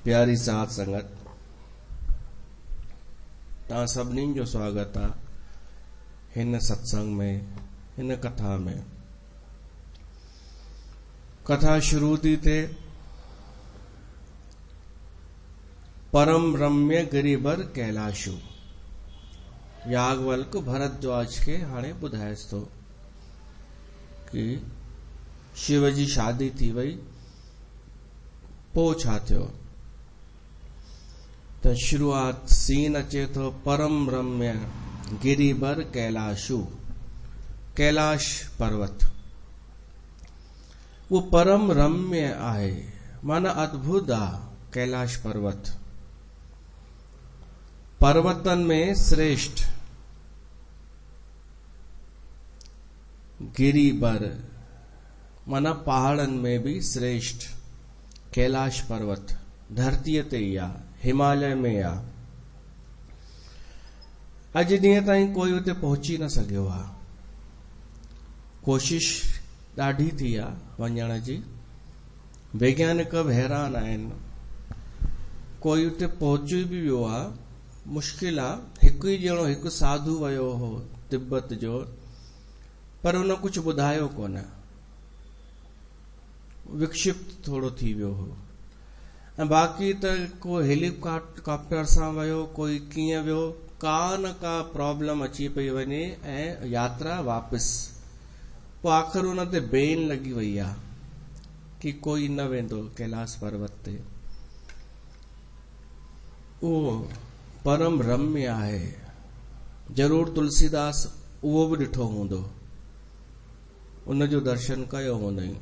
प्यारी साथ संगत ता सभिनी जो स्वागत आहे हिन सत्संग में, हिन कथा में। कथा शुरू थी थे परम रम्य गिरिबर कैलाशु। याज्ञवल्क भरद्वाज के हाणे ॿुधाएसि थो कि शिव जी शादी थी वई, पोइ छा थियो। त शुरूआत सीन अचे थो परम रम्य गिरिबर कैलाशु, कैलाश पर्वत। वो परम रम्य आहे, माना अद्भुत आ कैलाश पर्वत। पर्वतन में श्रेष्ठ गिरिबर, माना पहाड़न में भी श्रेष्ठ कैलाश पर्वत धरतीअ ते ई आ, हिमालय में आ। अॼु ॾींहं ताईं कोई उते पहुची न सघियो आ। कोशिश ॾाढी थी आ वञण जी, वैज्ञानिक हैरान आहिनि। कोई उते पहुची भी वियो आ, मुश्किल आ। हिकु ई ॼणो हिकु साधु वियो हो तिब्बत जो, पर उन कुछ ॿुधायो कोन, विक्षिप्त थोड़ो थी वियो हो। ऐं बाक़ी त को हेलीकॉप्टर सां वियो, कोई कीअं वियो, का न का प्रॉब्लम अची पई वञे ऐं यात्रा वापस पोइ आख़िर उन ते बेन लॻी वई आहे कि कोई न वेंदो कैलाश पर्वत ते। उहो परम रम्य आहे, जरूर तुलसीदास उहो बि ॾिठो हूंदो, उनजो दर्शन कयो हूंदई।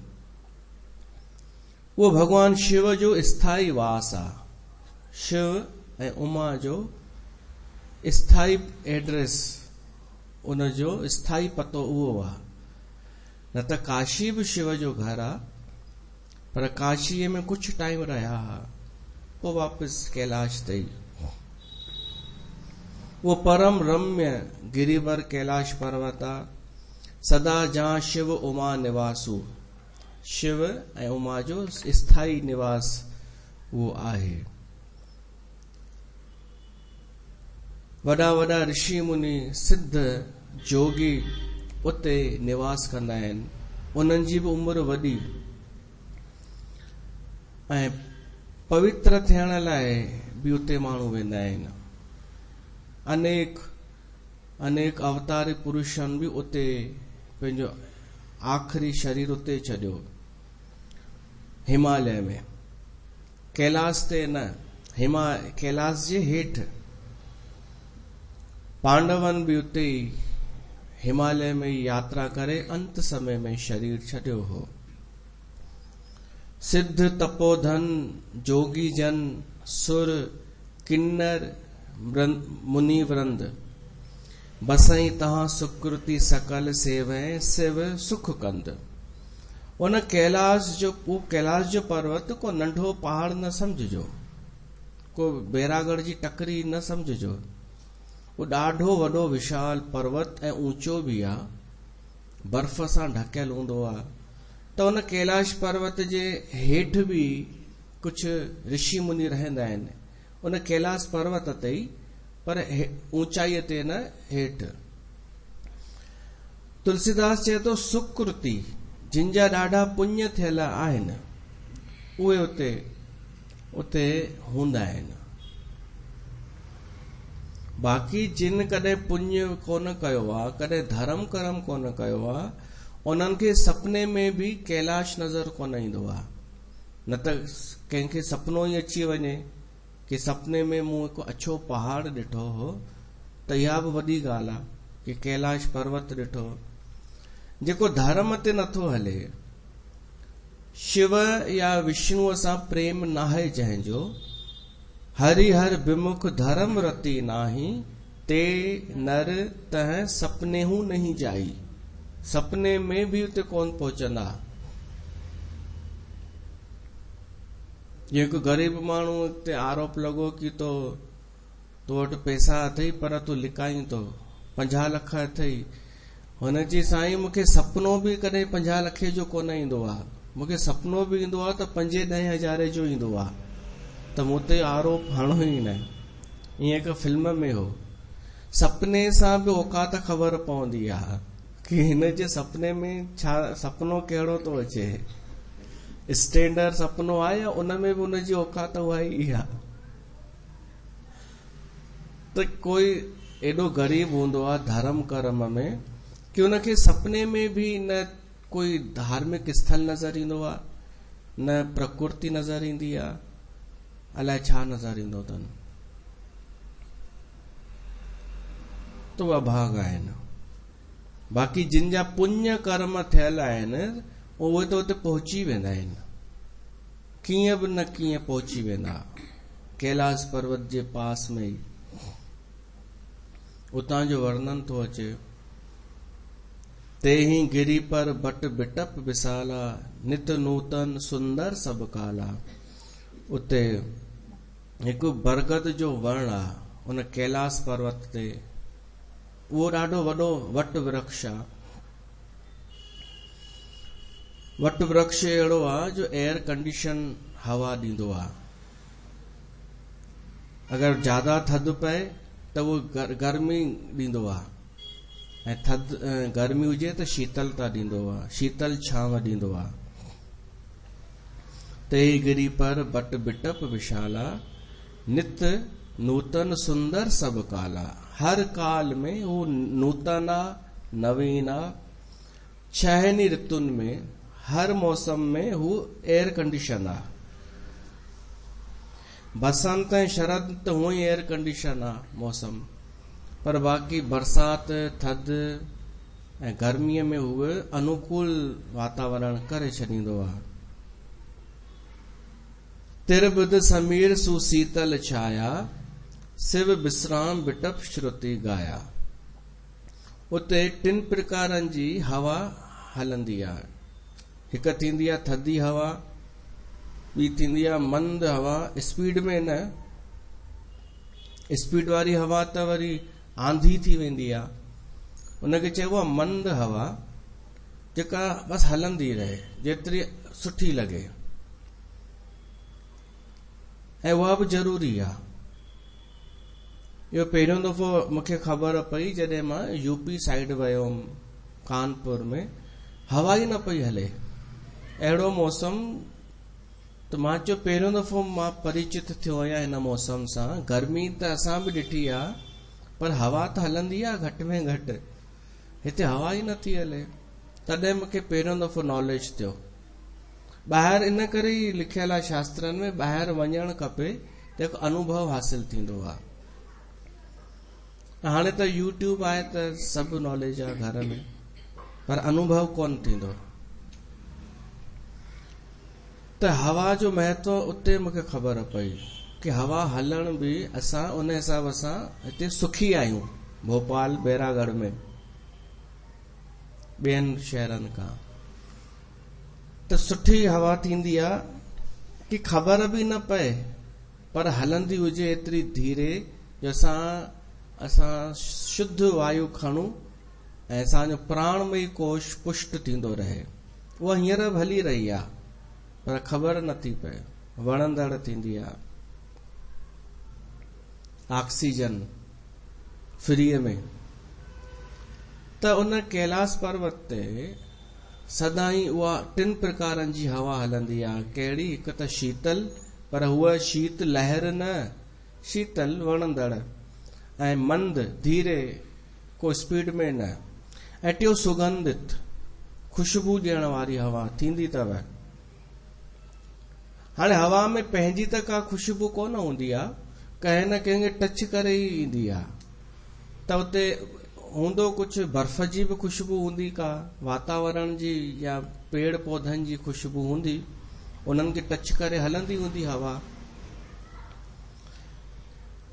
उहो भगवान शिव जो स्थाई वास आहे, शिव ऐं उमा जो स्थाई एड्रेस, उनजो स्थाई पतो उहो आहे। न त काशी बि शिव जो घर आहे, पर काशीअ में कुछ टाइम रहिया हा, पोइ वापस कैलाश ते ई। वो परम रम्य गिरिवर कैलाश पर्वत आहे, सदा जहाँ शिव उमा निवासु, शिव ऐं उमा जो स्थाई निवास वो आहे। वॾा वॾा ऋषि मुनि सिद्ध जोगी उते निवास कंदा आहिनि, उन्हनि जी बि उमिरि वॾी, ऐं पवित्र थियण लाइ बि उते माण्हू वेंदा आहिनि। अनेक अनेक अवतारी पुरुषनि बि उते पंहिंजो आख़िरी शरीर उते छॾियो, हिमालय में। कैलाश ते न, कैलाश जे हेठि पांडवन भी उते हिमालय में यात्रा करे अंत समय में शरीर छॾियो हो। सिद्ध तपोधन जोगी जन सुर किन्नर मुनि वृंद बसई तहां सुकृति सकल सेवै शिव सुख कंद। उन कैलाश जो पर्वत को नंढो पहाड़ न समझजो, को बैरागढ़ जी टकरी न समझजो। वो ॾाढो वॾो विशाल पर्वत ऐं ऊंचो भी आ, बर्फ सां ढकियल हूंदो आ। त उन कैलाश पर्वत जे हेठि भी कुछ ऋषि मुनि रहंदा आहिनि, उन कैलाश पर्वत ते ई, पर ऊंचाईअ ते न, हेठि। तुलसीदास चए तो सुकृति, जिन जा ॾाढा पुण्य थियल आहिनि, उहे उते हूंदा आहिनि। बाक़ी जिन कॾहिं पुण्य कोन कयो आ, कॾहिं धर्म कर्म कोन कयो आ, उन्हनि खे सपने में भी कैलाश नज़र कोन ईंदो आ। न त कंहिंखे सपनो ई अची वञे कि सपने में मूं हिकु अछो पहाड़ ॾिठो हो, त इहा बि वॾी ॻाल्हि आहे कि कैलाश पर्वत ॾिठो। जेको धर्म ते नथो हले, शिव या विष्णुअ सां प्रेम नाहे जंहिंजो, हरिहर विमुख धर्म रति नाही, ते नर तह सपने हूं नहीं जाई। सपने में भी उते कोन पहुचंदा। हिकु ग़रीब माण्हू ते आरोप लॻो कि तो वटि पैसा अथई पर तूं लिकाई तो, 50 लख अथई। हुन जी साईं मूंखे सपनो भी कॾहिं 50 लखे जो कोन ईंदो आहे, मूंखे सपनो भी ईंदो आहे त 5-10 हज़ारे जो ईंदो आहे, त मूं ते आरोप हणो ई न। ईअं हिकु फिल्म में हो, सपने सां भी औकात ख़बर पवंदी आहे कि हिन जे सपने में छा सपनो कहिड़ो थो अचे। स्टैंडर्ड सपनो आहे या उन में भी उनजी औकात उहा ई आहे। त कोई एॾो गरीब हूंदो आहे धर्म कर्म में कि उनखे सपने में भी न कोई धार्मिक स्थल नज़र ईंदो आहे, न प्रकृति नज़र ईंदी आहे, अलाए छा नज़र ईंदो अथनि। तो उहा भाग आहिनि। बाक़ी जिन जा पुण्य कर्म थियल आहिनि, उहे त उते पहुची वेंदा आहिनि, कीअं बि न कीअं पहुची वेंदा, कैलाश पर्वत जे पास में ई। उतां जो वर्णन थो अचे, ते ही गिरी पर बट बिटप विसाला, नित नूतन सुंदर सब काला। उते हिकु बरगद जो वण आहे, उन कैलाश पर्वत ते, उहो ॾाढो वॾो वट वृक्ष आहे। वट वृक्ष अहिड़ो आहे जो एयर कंडीशन हवा ॾींदो आहे। अगरि ज्यादा थधि पए त उहो गर्मी ॾींदो आहे, ऐं गर्मी हुजे त शीतलता ॾींदो आहे, शीतल छांव ॾींदो आहे। ते गिरी पर बट बिटप विशाला, नित नूतन सुंदर सब काला। हर काल में वो नूतन आ, नवीन आ, छहनि ऋतुनि में हर मौसम में हू एयर कंडीशन आहे। बसंत ऐं शरद त हूअं ई एयर कंडीशन आहे मौसम, पर बाक़ी बरसात थधि ऐं गर्मीअ में उहे अनुकूल वातावरण करे छॾींदो आहे। तिरबिद समीर सुशीतल छाया, शिव विश्राम बिटप श्रुति गाया। उते टिन प्रकारनि जी हवा हलंदी आहे। हिकु थींदी आहे थधी हवा, ॿी थींदी आहे मंद हवा, स्पीड में न, स्पीड वारी हवा त वरी आंधी थी वेंदी आहे, उनखे चइबो आहे मंद हवा, जेका बस हलंदी रहे, जेतिरी सुठी लगे, ऐं उहा बि ज़रूरी आहे। इहो पहिरियों दफ़ो मूंखे ख़बर पई जॾहिं मां यूपी साइड वियो हुअमि, कानपुर में हवा ई न पई हले, अहिड़ो मौसम। त मां चयो पहिरियों दफ़ो मां परिचित थियो आहियां हिन मौसम सां। गर्मी त असां बि ॾिठी आहे, पर हवा त हलंदी आहे घटि में घटि, हिते हवा ई नथी हले। तॾहिं मूंखे पहिरियों दफ़ो नॉलेज थियो। ॿाहिरि इन करे ई लिखियल आहे शास्त्रनि में, ॿाहिरि वञणु खपे त हिकु अनुभव हासिल थींदो आहे। हाणे त यूट्यूब आहे त सभु नॉलेज आहे घर में, पर अनुभव कोन थींदो। त हवा जो महत्व उते मूंखे ख़बर पई कि हवा हलण बि असां उन हिसाब सां हिते सुखी आहियूं, भोपाल बैरागढ़ में ॿियनि शहरनि खां। त सुठी हवा थींदी आहे कि ख़बर बि न पए, पर हलंदी हुजे एतिरी धीरे जो असां शुद्ध वायु खणूं ऐं असांजो प्राणमयी कोश पुष्ट थींदो रहे। उहा हींअर बि हली रही आहे, पर ख़बर नथी पए, वणंदड़ थींदी आहे। ऑक्सीजन फ्रीअ में। त उन कैलाश पर्वत ते सदाई उहा टिन प्रकारनि जी हवा हलंदी आहे। कहिड़ी? हिकु त शीतल, पर हूअ शीत लहर न, शीतल वणंदड़, ऐं मंद धीरे, को स्पीड में न, ऐं टियों सुगंधित, खुशबू ॾियण वारी हवा थींदी अथव। हाणे हवा में पंहिंजी त का खुशबू कोन हूंदी आहे, कंहिं न कंहिंखे टच करे ई ईंदी आहे। त उते हूंदो कुझु बर्फ जी बि खुशबू हूंदी, का वातावरण जी या पेड़ पौधनि जी खुशबू हूंदी, उन्हनि खे टच करे हलंदी हूंदी हवा।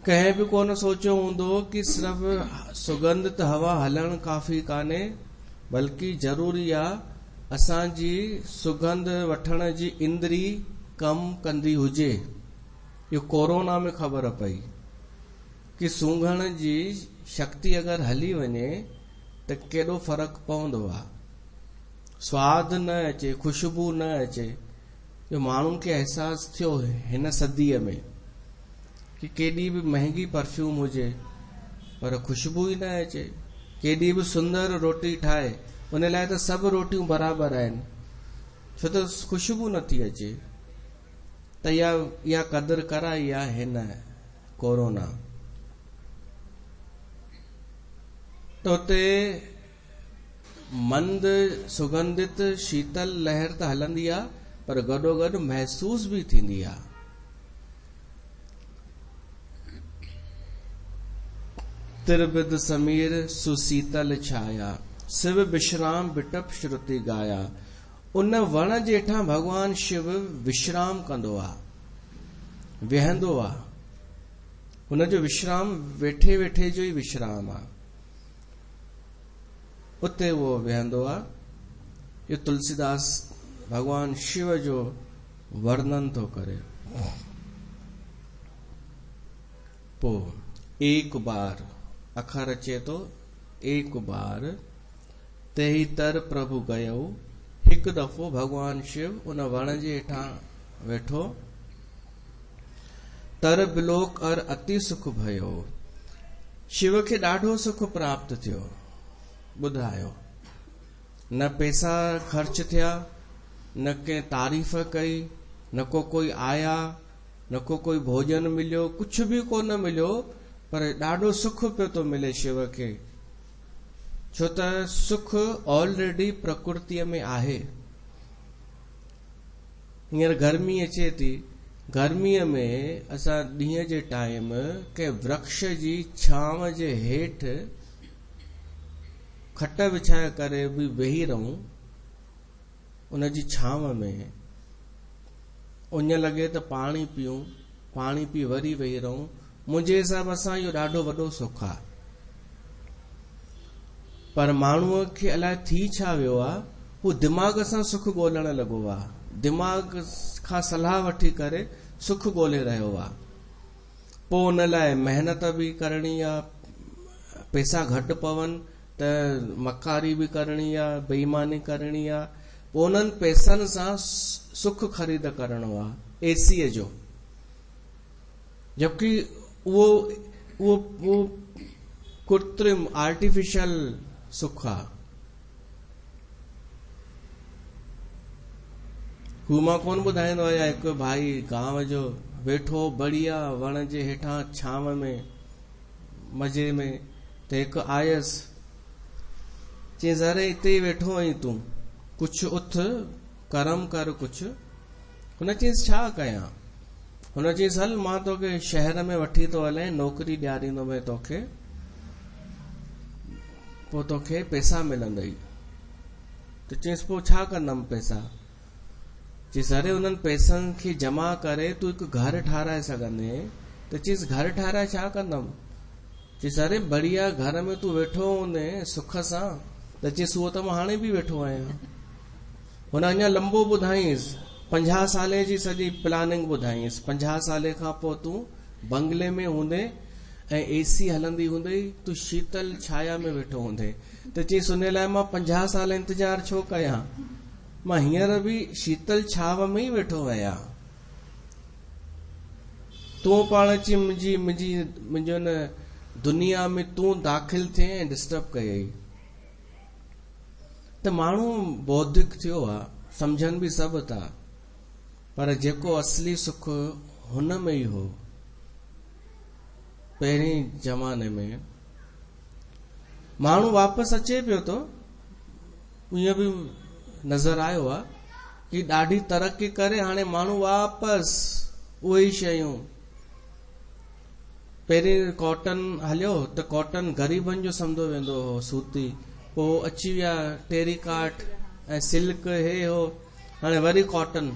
कंहिं बि कोन सोचियो हूंदो कि सिर्फ़ सुगंधित हवा हलण काफ़ी कान्हे, बल्कि ज़रूरी आहे असांजी सुगंध वठण जी इंद्री कम कंदी हुजे। इहो कोरोना में ख़बर पई कि सूंघण जी शक्ति अगरि हली वञे त केॾो फ़र्क़ु पवंदो आहे। स्वाद न अचे, खुशबू न अचे। जो माण्हुनि खे अहसासु थियो हिन सदीअ में कि केॾी बि महांगी परफ्यूम हुजे पर खुशबू ई न अचे। केॾी बि सुंदर रोटी ठाहे, उन लाइ त सभु रोटियूं बराबरि आहिनि, छो त खुशबू नथी अचे। त इहा क़दुरु कराई आहे हिन कोरोना। त उते मंद सुगंधित शीतल लहर त हलंदी आहे, पर गॾोगॾु महसूस बि थींदी आहे। तिरबिद समीर सुशीतल छाया, शिव विश्राम बिटप श्रुति गाया। उन वण जेठां भगवान शिव विश्राम कंदो आहे, वेहंदो आहे। हुनजो विश्राम वेठे वेठे जो ई विश्राम आहे, उते वो वेहंदो आहे। ये तुलसीदास भगवान शिव जो वर्णन थो करे। पोइ एक बार अखर अचे थो, एक बार तेही तर प्रभु गयो। हिकु दफ़ो भगवान शिव उन वण जे हेठां वेठो, तर बिलोक और अति सुख भयो। शिव खे ॾाढो सुख प्राप्त थियो। ॿुधायो, न पैसा ख़र्च थिया, न कंहिं तारीफ़ कई, न को कोई आया, न को कोई भोजन मिलियो, कुछ भी कोन मिलियो, पर ॾाढो सुख पियो थो मिले शिव खे। छो त सुख ऑलरेडी प्रकृति में आहे। हींअर गर्मी अचे थी, गर्मीअ में असां ॾींहं जे टाइम के वृक्ष जी छांव जे हेठि खट विछाए करे भी वेही रहूं, उन जी छांव में उञ लॻे त पाणी पीऊं, पाणी पी वरी वेही रहूं, मुंहिंजे हिसाब सां इहो ॾाढो वॾो सुख आहे। पर माण्हूअ खे अलाए थी छा वियो आहे, हू दिमाग़ सां सुख ॻोल्हण लॻो आहे, दिमाग़ खां सलाह वठी करे सुख ॻोल्हे रहियो आहे। पोइ उन लाइ महिनत बि करणी आहे, पैसा घटि पवनि त मकारी बि करणी आहे, बेईमानी करणी आहे, पोइ उन्हनि पैसनि सां सुख ख़रीद करणो आहे एसीअ जो, जबकि उहो कृत्रिम आर्टिफिशियल सुख आहे। हू मां कोन ॿुधाईंदो आहियां, हिकु भाई गांव जो वेठो बढ़िया वण जे हेठां छांव में मज़े में, त हिकु आयसि, चई ज़रे हिते ई वेठो आहीं तूं, कुझु उथ कर्म कर कुझु। हुन चयईंसि छा कयां? हुन चयईंसि हल मां तोखे शहर में वठी थो हलां, नौकरी ॾियारींदोमांइ तोखे, पोइ तोखे पैसा मिलंदई। त चयईंसि पोइ छा कंदमि पैसा? चयईंसि अरे उन्हनि पैसनि खे जमा करे तूं हिकु घर ठाराए सघंदे। त चयईंसि घर ठाराए छा कंदमि? चयईंसि अरे बढ़िया घर में तूं वेठो हूंदे सुख सां। त चयईंसि उहो त मां हाणे बि वेठो आहियां। हुन अञा लंबो ॿुधाईंसि, 50 साले जी सॼी प्लानिंग ॿुधाईंसि, 50 साले खां पोइ तूं बंगले में हूंदे ऐं एसी हलंदी हूंदई, तूं शीतल छाया में वेठो हूंदे। त चयईंसि उन लाइ मां 50 साल इंतजार छो कयां, मां हींअर बि शीतल छाव में ई वेठो आहियां। तूं पाण अची मुंहिंजो न दुनिया में तूं दाख़िल थिए ऐं डिस्टर्ब कयई। त माण्हू बौद्धिक थियो आहे, सम्झनि बि सभु था, पर जेको असली सुख हुन में ई हो। पहिरीं ज़माने में माण्हू वापसि अचे पियो थो, ईअं बि नज़र आयो आहे कि ॾाढी तरक़ी करे हाणे माण्हू वापसि उहे ई शयूं। पहिरीं कॉटन हलियो त कॉटन ग़रीबनि जो सम्झो वेंदो हो, सूती, पोइ अची विया टेरिकाट ऐं सिल्क, हे हो, हाणे वरी कॉटन।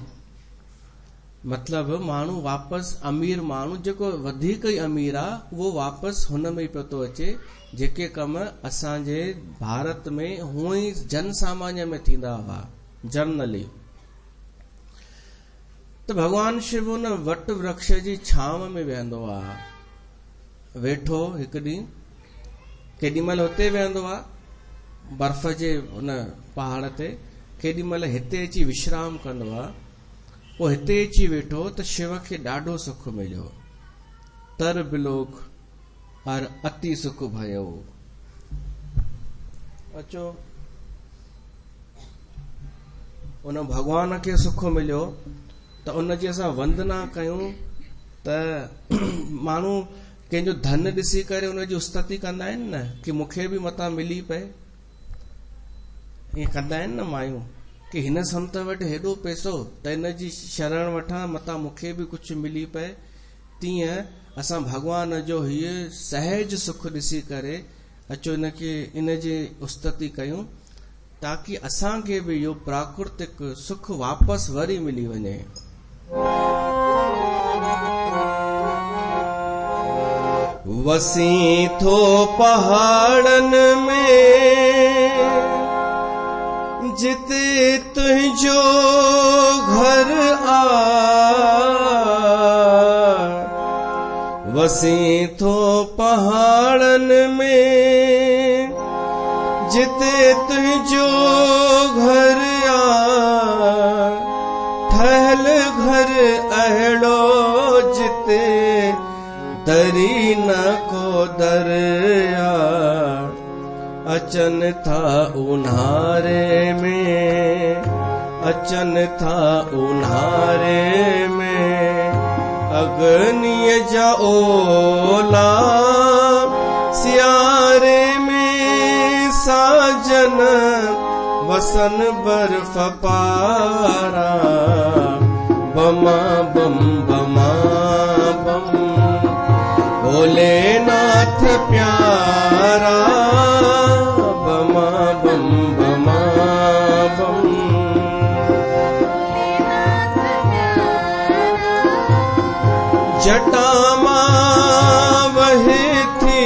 मतिलबु माण्हू वापसि अमीर माण्हू जेको वधीक ई अमीर आहे, उहो वापसि हुन में ई पियो थो अचे जेके कम असांजे भारत में हूअं ई जन सामान्य में थींदा हुआ जनरली। त भगवान शिव उन वट वृक्ष जी छांव में वेहंदो आहे, वेठो हिकु ॾींहुं, केॾी महिल हुते वेहंदो आहे बर्फ जे उन पहाड़ ते, केॾी महिल हिते अची विश्राम कंदो आहे। पोइ हिते अची वेठो त शिव खे ॾाढो सुख मिलियो, तर बिलोक और अति सुख भयो। अचो उन भगवान खे सुख मिलियो त उन जी असां वंदना कयूं त माण्हू कंहिंजो धन ॾिसी करे उन जी उस्तति कंदा आहिनि न, कि मूंखे बि मतां मिली पए। ईअं कंदा आहिनि न मायूं, कि हिन संत वटि हेॾो पैसो त हिन जी शरण वठां, मतां मूंखे बि कुझु मिली पए। तीअं असां भगवान जो हीअ सहज सुख ॾिसी करे अचो इन जी उस्तति कयूं, ताकि असांखे बि इहो प्राकृतिक सुख वापसि वरी मिली वञे। वसी थो पहाड़नि में जिते तुंहिंजो घर आ, वसी थो पहाड़नि में जिते तुंहिंजो घर आ, ठहल घर अहिड़ो जिते दरी न को दरिया, अचन था उन्हारे में, अचन था उन्हारे में, अग्निय जा ओला सियारे में सा वसन वसन बर्फ पारा बमा बम बमा बम भोलेनाथ प्यारा बमा बम बमा बम जटा वही थी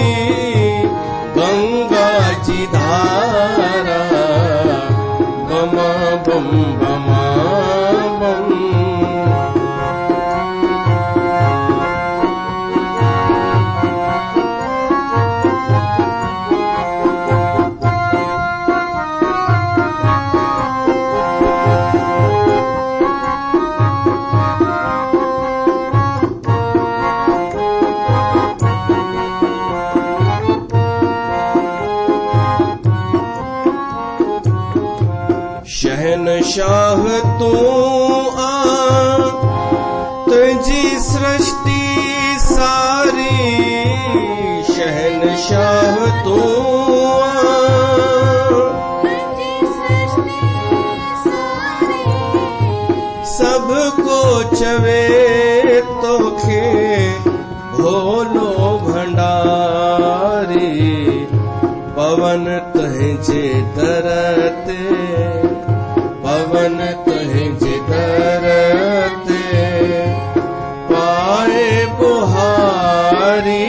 गंगा जी धारा बमा बम बमा बम शहनशाह तू आ तुझी सृष्टि सारी शहनशाह तू आ सबको चवे तोखे भोलो भंडारी पवन तुझे दरते पवन तुझे दरते पाए बुहारी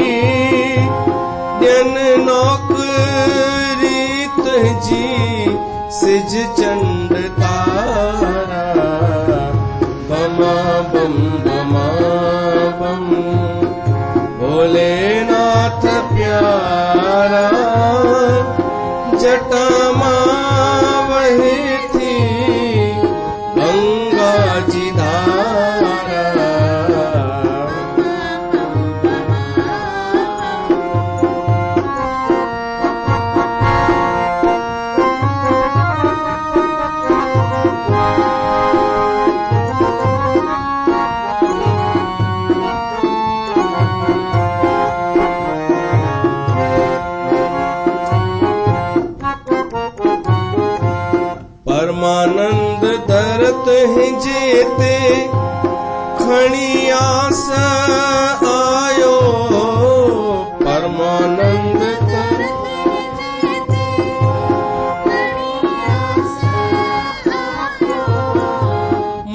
दिन नौकरी तुझी सिज चंड तारा बमा बम बमा बम भोलेनाथ प्यारा जटा वही थी गंगा जी धारा परमानंद दरत ही जेते खणी आस आयो परमानंद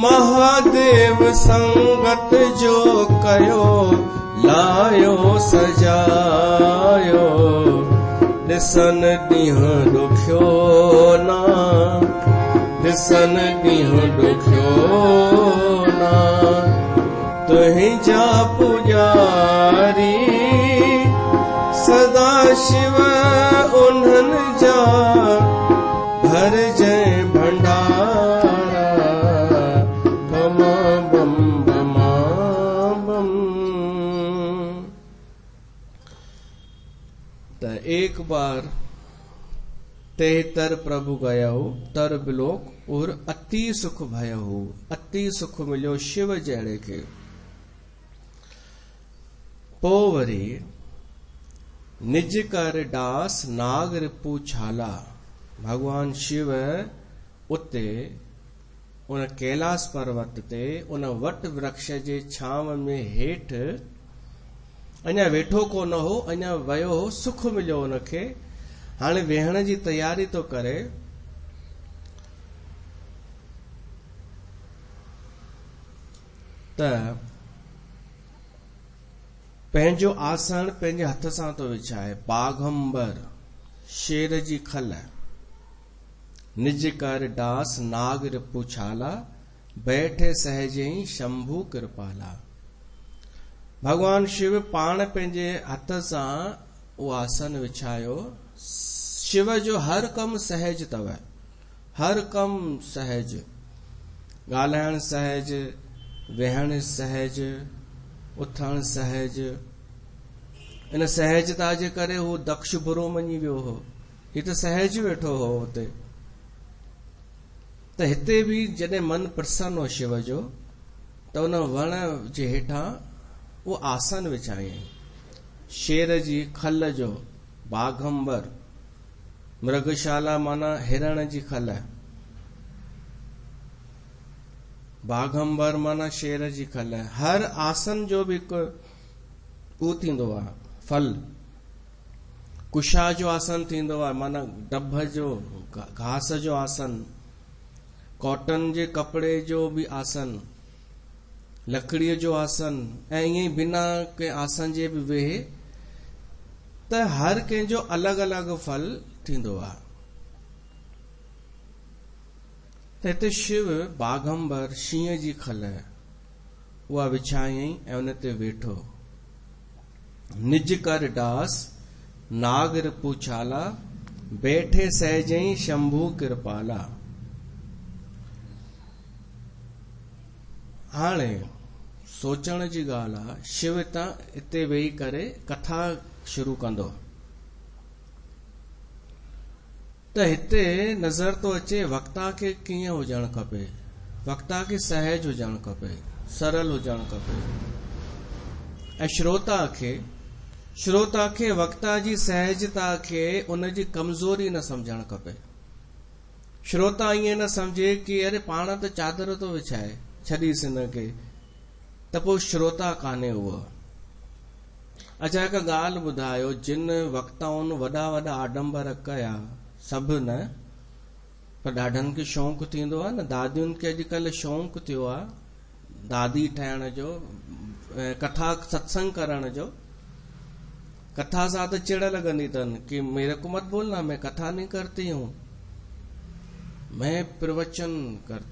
महादेव संगत जो कयो लायो सजायो दिसन ॾींहुं ॾुखियो ना दिसन ॾींहुं ॾुखियो ना तुंहिंजा पुजारी सदा शिव उन्हनि जा भर जय भंडारा बमा बम बमा बम। त एक बार तेतर प्रभु गयो तर बिलोक और अति सुख भयो अति सुख मिलियो शिव जहिड़े खे। पोइ वरी निज कर दास नाग रिपु छाला भगवान शिव उते उन कैलाश पर्वत ते उन वट वृक्ष जे छांव में हेठि अञा वेठो कोन हो अञा वयो हो सुख मिलियो उनखे हाणे वेहण जी तैयारी तो करे त पंहिंजो आसन पंहिंजे हथ सां तो विछाए बाघंबर शेर जी खल निज कर दास नाग रिपु छाला बैठे सहजई शंभु कृपाला। भगवान शिव पाण पंहिंजे हथ सां उहो आसन विछायो। शिव जो हर कम सहज तव हर कम सहज ॻाल्हाइण सहज वेहण सहज उथण सहज। इन सहजता जे करे हू दक्ष बुरो मञी वियो हो हीउ त सहज वेठो हो हुते। त हिते बि जॾहिं मन प्रसन्न हो शिव जो त उन वण जे हेठां उहो आसन विछायईं शेर जी खल जो बाघंबर मृगशाला माना हिरण जी खल, बाघंबर माना शेर जी खल। हर आसन जो भी हू थींदो आहे फल। कुशा जो आसन थींदो आहे माना डभ जो घास जो आसन, कॉटन जे कपड़े जो भी आसन, लकड़ीअ जो आसन, ऐं ईअं ई बिना के आसन जे बि वेहे त हर कंहिंजो अलॻि अलॻि फल थींदो आहे। त हिते शिव बाघंबर शींहं जी खल उहा विछायईं ऐं उन ते वेठो। निज कर डास नागर पूछाला, बैठे सहजई शंभू कृपाला। हाणे सोचण जी ॻाल्हि आहे, शिव हितां हिते वेही करे कथा शुरू कंदो त हिते नज़र तो अचे वक्ता खे कीअं हुजणु खपे। वक्ता खे सहज हुजणु खपे, सरल हुजणु खपे, ऐं श्रोता खे वक्ता जी सहजता खे उन जी कमज़ोरी न समझणु खपे। श्रोता ईअं न समझे कि अरे पाण त चादर तो विछाए छॾीस हिन खे, त पोइ श्रोता कान्हे उहो। अच्छा, हिकु ॻाल्हि ॿुधायो, जिन वक्ताउनि वॾा वॾा आडंबर कया, सभु न पर ॾाढनि खे शौक़ु थींदो आहे न। दादियुनि खे अॼुकल्ह शौक़ु थियो आहे दादी ठहण जो, कथा सत्संग करण जो। कथा सां त चिड़ लॻंदी अथनि कि मेरे को मत बोलना, मैं कथा नहीं करती हूँ, मैं प्रवचन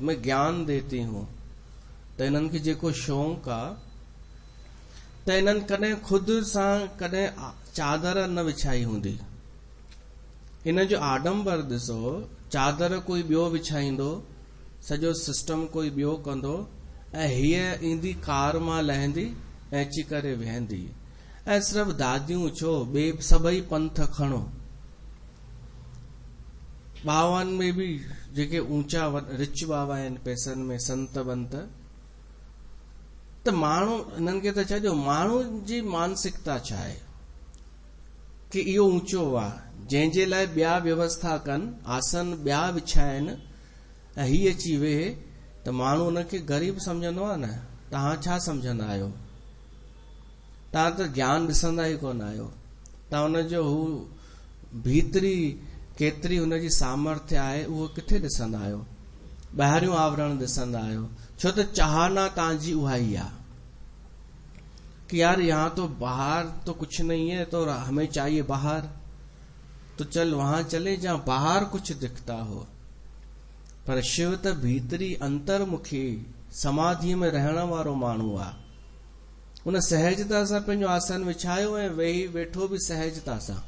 मैं ज्ञान देती हूँ। त इन्हनि खे जेको शौक़ु आहे त इन्हनि कॾहिं खुदि सां कॾहिं चादर न विछाई हूंदी। इन जो आडंबर ॾिसो, चादर कोई ॿियो विछाईंदो, सॼो सिस्टम कोई ॿियो कंदो, ऐं हीअ ईंदी कार मां लहंदी ऐं अची करे वेहंदी। ऐं सिर्फ़ दादियूं छो, ॿिए सभई पंथ खणो, बावानि में बि जेके ऊंचा रिच बाबा आहिनि पैसनि में, संत बंत, त माण्हू हिननि खे त छॾियो, माण्हू जी मानसिकता छा आहे कि इहो ऊंचो आहे, जंहिंजे लाइ ॿिया व्यवस्था कनि, आसन ॿिया विछाइनि ऐं हीअ अची वेहे, त माण्हू हुनखे ग़रीब सम्झंदो आहे न। तव्हां छा सम्झंदा आहियो? तव्हां त ज्ञान ॾिसंदा ई कोन आहियो। तव्हां हुनजो हू भीतरी केतिरी हुनजी सामर्थ्य आहे उहो किथे ॾिसंदा आहियो? ॿाहिरियों आवरण ॾिसंदा आहियो। छो त चाहना तव्हांजी उहा ई आहे कि यार यहाँ तो बाहर तो कुछ नहीं है, तो हमें चाहिए बाहर, तो चल वहां चले जहां बाहर कुछ दिखता हो। पर शिव त भीतरी अंतर्मुखी समाधि में रहण वारो माण्हू आहे। उन सहजता सां पंहिंजो आसन विछायो ऐं वेही वेठो बि सहजता सां।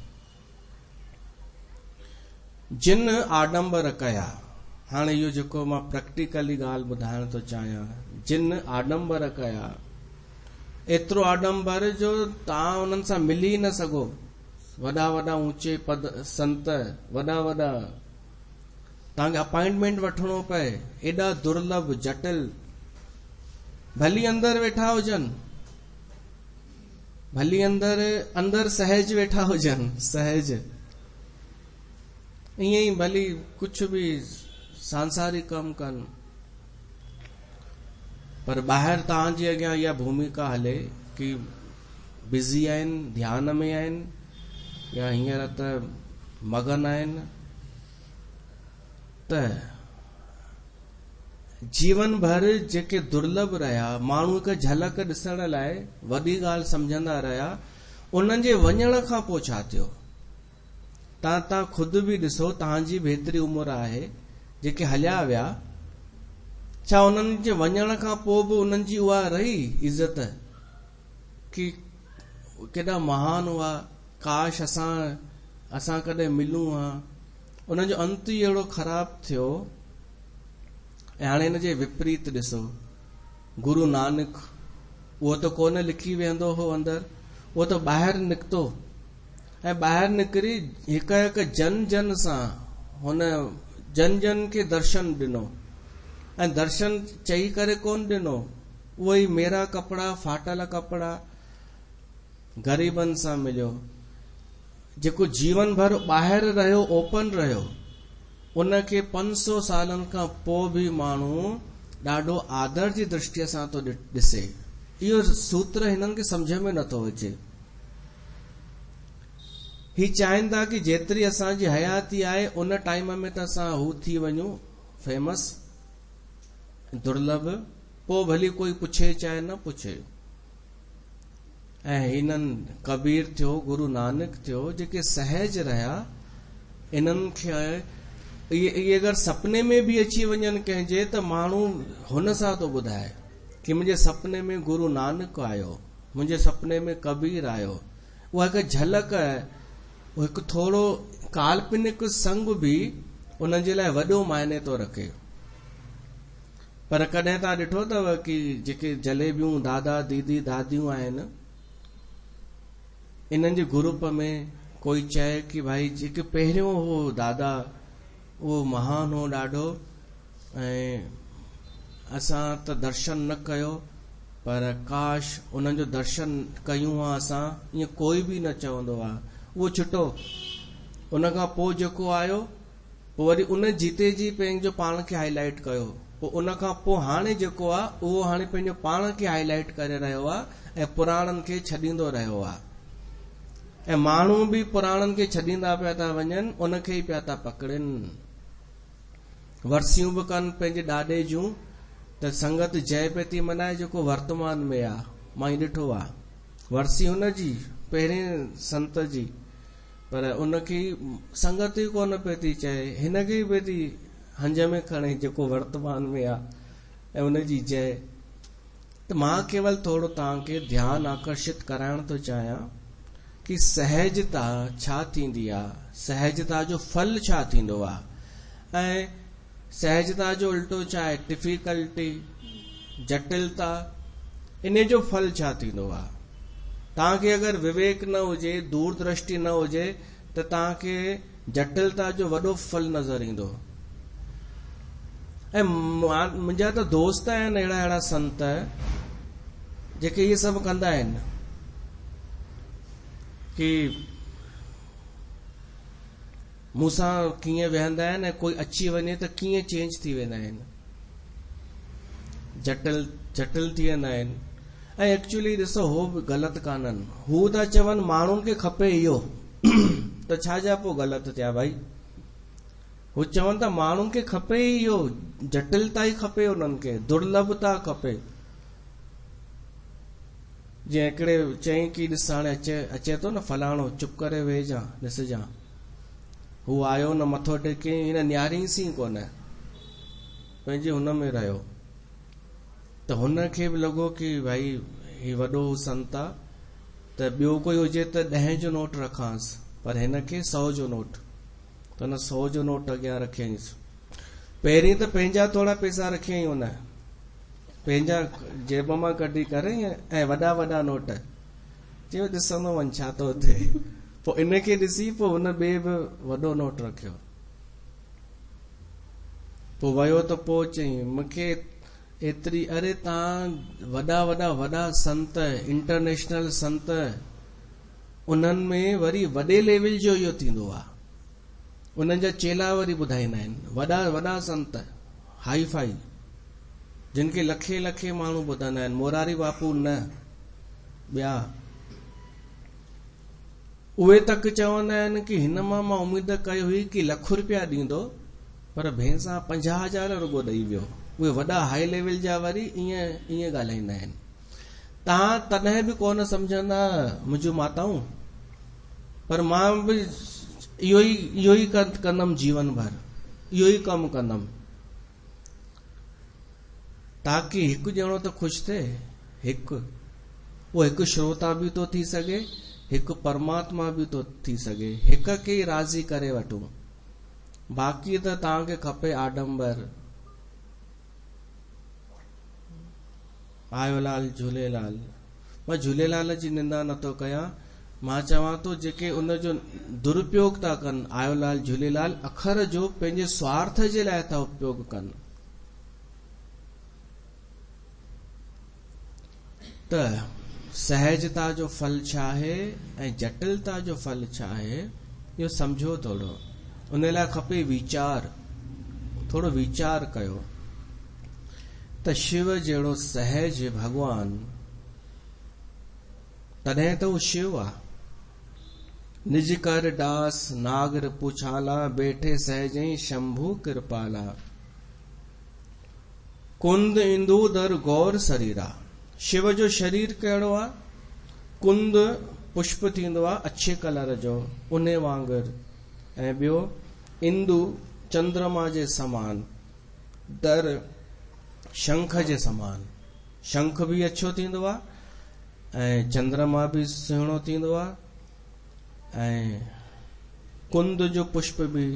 जिन आडंबर कया, हाणे इहो जेको मां प्रैक्टिकली ॻाल्हि ॿुधाइण थो चाहियां, जिन आडंबर कया, एतिरो आडंबर जो तव्हां उन्हनि सां मिली न सघो। वॾा वॾा ऊंचे पद संत, वॾा वॾा, तव्हांखे अपॉइंटमेंट वठणो पए, एॾा दुर्लभ जटिल, भली अंदर वेठा हुजनि, भली अंदर सहज वेठा हुजनि, सहज ईअं ई भली कुझु बि सांसारिक कम कनि, पर ॿाहिरि तव्हांजे अॻियां इहा भूमिका हले कि बिज़ी आहिनि, ध्यान में आहिनि, या हींअर त मगन आहिनि। त जीवन भर जेके दुर्लभ रहिया, माण्हू खे झलक ॾिसण लाइ वॾी ॻाल्हि सम्झंदा रहिया, उन्हनि जे वञण खां पोइ छा थियो? तव्हां खुदि बि ॾिसो, तव्हांजी बि हेतिरी उमिरि आहे, जेके हलिया विया, छा उन्हनि जे वञण खां पोइ बि उन्हनि जी उहा रही इज़त कि केॾा महान हुआ, काश असां कॾहिं मिलूं हा? उन जो अंत ई अहिड़ो ख़राब थियो। ऐं हाणे हिन जे विपरीत ॾिसो, गुरु नानक, उहो त कोन लिखी वेंदो हो अंदरि, उहो त ॿाहिरि निकितो ऐं ॿाहिरि निकिरी हिकु हिकु जन जन सां हुन जन जन खे दर्शन ॾिनो। ऐं दर्शन चई करे कोन ॾिनो, उहो ई मेरा कपिड़ा, फाटल कपिड़ा, ग़रीबनि सां मिलियो। जेको जीवन भर ॿाहिरि रहियो, ओपन रहियो, उनखे 500 सालनि खां पोइ बि माण्हू ॾाढो आदर जी दृष्टिअ सां तो ॾिसे। इहो सूत्र हिननि खे सम्झ में नथो अचे। ही चाहिंदा कि जेतिरी असांजी हयाती आहे उन टाइम में त असां हू थी वञूं फेमस, दुर्लभ, पोइ भली कोई पुछे चाहे न पुछे। ऐं हिननि कबीर थियो, गुरु नानक थियो, जेके सहज रहिया, इन्हनि खे इहे अगरि सपने में बि अची वञनि कंहिंजे, त माण्हू हुन सां तो ॿुधाए कि मुंहिंजे सपने में गुरु नानक आयो, मुंहिंजे सपने में कबीर आयो। उहा हिकु झलक, हिकु थोरो काल्पनिक संग बि उन्हनि जे लाइ वॾो मायने थो रखे। पर कॾहिं तव्हां ॾिठो अथव कि जेके जलेबियूं दादा दीदी दादियूं आहिनि, इन्हनि जे ग्रुप में कोई चए कि भाई जेके पहिरियों हो दादा उहो महान हो ॾाढो, ऐं असां त दर्शन न कयो, पर काश उन्हनि जो दर्शन कयूं हा असां, ईअं कोई बि न चवंदो आहे। उहो छुटो, उन खां पोइ जेको आयो, पोइ वरी उन जीते जी पंहिंजो पाण खे हाईलाइट कयो, पोइ उन खां पोइ हाणे जेको आहे उहो हाणे पंहिंजो पाण खे हाईलाइट करे रहियो आहे ऐं पुराणनि खे छॾींदो रहियो आहे। ऐं माण्हू बि पुराणनि खे छॾींदा पिया था वञनि, उनखे ई पिया था पकड़नि। वर्सियूं बि कनि पंहिंजे ॾाॾे जूं, त संगत जय पे थी मनाए जेको वर्तमान में आहे। मां ई ॾिठो आहे वर्सी हुनजी पहिरें संत जी, पर उनखे संगत ई कोन पे थी चए, हिनखे ई पे थी हंज में खणे जेको वर्तमान में आहे, ऐं उनजी जय। त मां केवल थोरो तव्हांखे ध्यानु आकर्षित कराइण थो चाहियां कि सहजता छा थींदी आहे, सहजता जो फल छा थींदो आहे, ऐं सहजता जो उल्टो छा आहे, डिफिकल्टी, जटिलता, इन जो फल छा थींदो आहे। तव्हांखे अगरि विवेक न हुजे, दूरदृष्टि न हुजे, त तव्हांखे जटिलता जो वॾो फल नज़र ईंदो। ऐं मुंहिंजा त दोस्त आहिनि अहिड़ा अहिड़ा संत जेके इहे सभु कंदा आहिनि कि मूंसां कीअं वेहंदा आहिनि, ऐं कोई अची वञे त कीअं चेंज थी वेंदा आहिनि, जटिल थी वेंदा आहिनि। ऐं एक्चुअली ॾिसो, हो बि ग़लति कान्हनि। हू था चवनि माण्हुनि खे खपे इहो, त छा जा पोइ ग़लति थिया भाई। हू चवनि था माण्हुनि खे खपे इहो, जटिलता ई खपे, उन्हनि खे दुर्लभता खपे। जीअं हिकिड़े चई कि ॾिस हाणे अचे थो न फलाणो, चुप करे वेहजां, ॾिसजां। हू आयो न, मथो टेके, हिन न्यारीसीं कोन, पंहिंजे हुन में रहियो। त हुनखे बि लॻो कि भाई ही वॾो संत आहे, त ॿियो कोई हुजे त 10 जो नोट रखांसि, पर हिनखे 100 जो नोट, त हुन 100 जो नोट अॻियां रखियईंसि। पहिरीं त पंहिंजा थोरा पैसा रखियईं, हुन पंहिंजा जेब मां कढी करे ऐं वॾा वॾा नोट, चयो ॾिसंदो वञ छा थो थिए। पोइ इनखे ॾिसी पोइ हुन ॿिए बि वॾो नोट रखियो। पोइ वियो त पोइ चई मूंखे एतिरी, अरे तव्हां वॾा संत, इंटरनेशनल संत, उन्हनि में वरी वॾे लेवल जो इहो थींदो आहे। उन्हनि जा चेला वरी ॿुधाईंदा आहिनि, वॾा संत हाई फाई, जिन खे लखे लखे माण्हू ॿुधंदा आहिनि, मोरारी बापू न, ॿिया। उहे तक चवंदा आहिनि कि हिन मां उमेद कई हुई कि ₹1,00,000 ॾींदो, पर भेसां 50,000 रुगो ॾेई वियो। उहे वॾा हाई लेवल जा वरी ईअं ॻाल्हाईंदा आहिनि। तव्हां तॾहिं बि कोन सम्झंदा मुंहिंजूं माताऊं, पर मां बि इहो ई कंदमि जीवन भर, इहो ई कमु कंदमि, ताकि हिकु ॼणो त ख़ुशि थिए। उहो हिकु श्रोता बि तो थी सघे, हिकु परमात्मा बि तो थी सघे, हिक खे ई राज़ी करे वठूं। बाक़ी त तव्हांखे खपे आडंबर, आयोलाल झूलेलाल। मां झूलेलाल जी निंदा नथो कयां, मां चवां थो जेके उनजो दुरुपयोग था कनि, आयोलाल झूलेलाल अखर जो पंहिंजे स्वार्थ जे लाइ था उपयोग कनि। त सहजता जो फल छा आहे ऐं जटिलता जो फल छा आहे, इहो सम्झो थोरो। उन लाइ खपे वीचार, थोरो वीचार कयो त शिव जहिड़ो सहज भगवान, तॾहिं त उहो शिव आहे। निज कर दास नागर पुछाला, बैठे सहजई शंभु कृपाला। कुंद इंदु दर गौर शरीरा। शिव जो शरीर कहिड़ो आहे? कुंद पुष्प थींदो आहे अछे कलर जो, उन वांगुर। ऐं ॿियो इंदु चंद्रमा जे समान, दर शंख जे समान। शंख भी अच्छो थींदो आहे ऐं चंद्रमा भी सुहिणो थींदो आहे ऐं कुंद जो पुष्प भी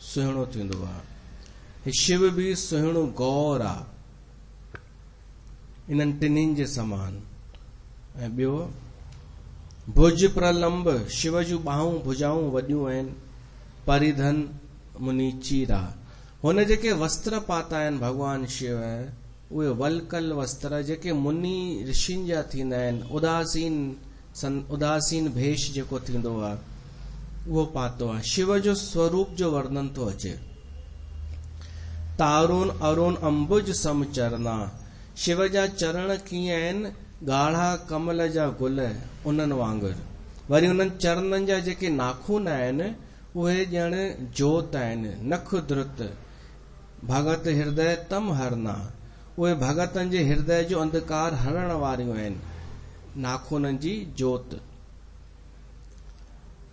सुहिणो थींदो आहे। शिव भी सुहिणो गौर आहे, इन्हनि टिनिनि जे समान। ऐं ॿियो भुज प्रलंब, शिव जूं ॿाहूं भुजाऊं वॾियूं आहिनि। परिधन मुनि चीरा, हुन जेके वस्त्र पाता आहिनि भगवान शिव, उहे वलकल वस्त्र जेके मुनि ऋषिनि जा थींदा आहिनि। उदासीन भेष जेको थींदो आहे उहो पातो आहे। शिव जो स्वरूप जो वर्णन थो अचे। तारुन अरुण अंबुज सम चरना, शिव जा चरण कीअं आहिनि? ॻाढ़ा कमल जा गुल, उन्हनि वांगुर। वरी उन्हनि चरणनि जा जेके नाखून आहिनि उहे ॼण जोत आहिनि। नख द्रुत भगत हृदय तम हरना, उहे भगतनि जे हृदय जो अंधकार हरण वारियूं आहिनि, नाखूननि जी जोत।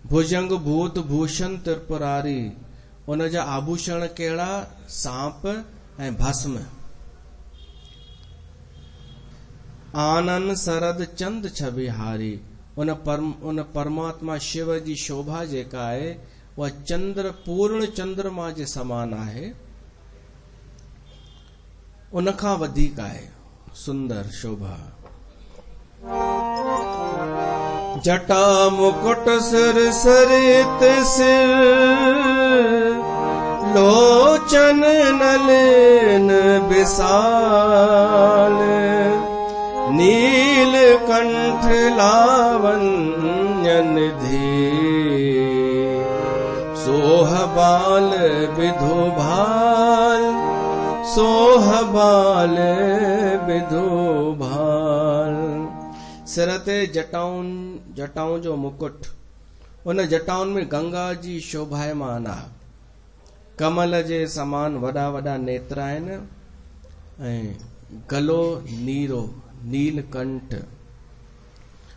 भुजंग भूत भूषण त्रिपुरारी, उन जा आभूषण कहिड़ा? सांप ऐं भस्म। आनन सरद चंद छबिहारी, उन परमात्मा शिव जी शोभा जेका आहे उहा चंद्र, पूर्ण चंद्रमा जे समान आहे, उन खां वधीक आहे सुंदर शोभा। जटा मुकुट सिर सरित सिर, लोचन नलिन विशाल। नील कंठ लावण्य निधि, सोहबाल विधु भाल। सोहबाल विधु भाल। सिर ते जटाउन जो मुकुट, उन जटाउन में गंगा जी शोभायमान आहे। कमल जे समान वॾा वॾा नेत्र आहिनि ऐं गलो नीरो, नीलकंठ।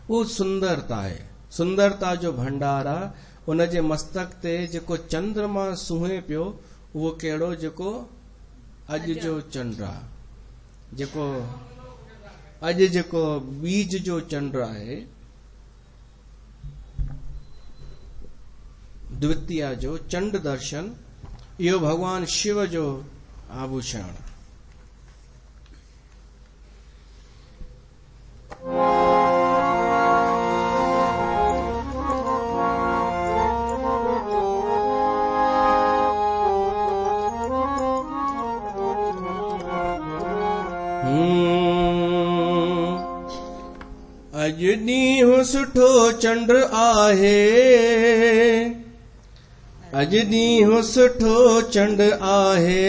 वो सुंदरता आहे, सुंदरता जो भंडार आहे। उन जे मस्तक ते जेको चंद्रमा सुहे पियो, उहो कहिड़ो? जेको अॼु जो चंड आहे, जेको अॼु जेको बीज जो चंड आहे, द्वितीया जो चंड दर्शन, इहो भगवान शिव जो आभूषण। अॼु ॾींहुं सुठो चंड आहे, अॼु ॾींहुं सुठो चंड आहे।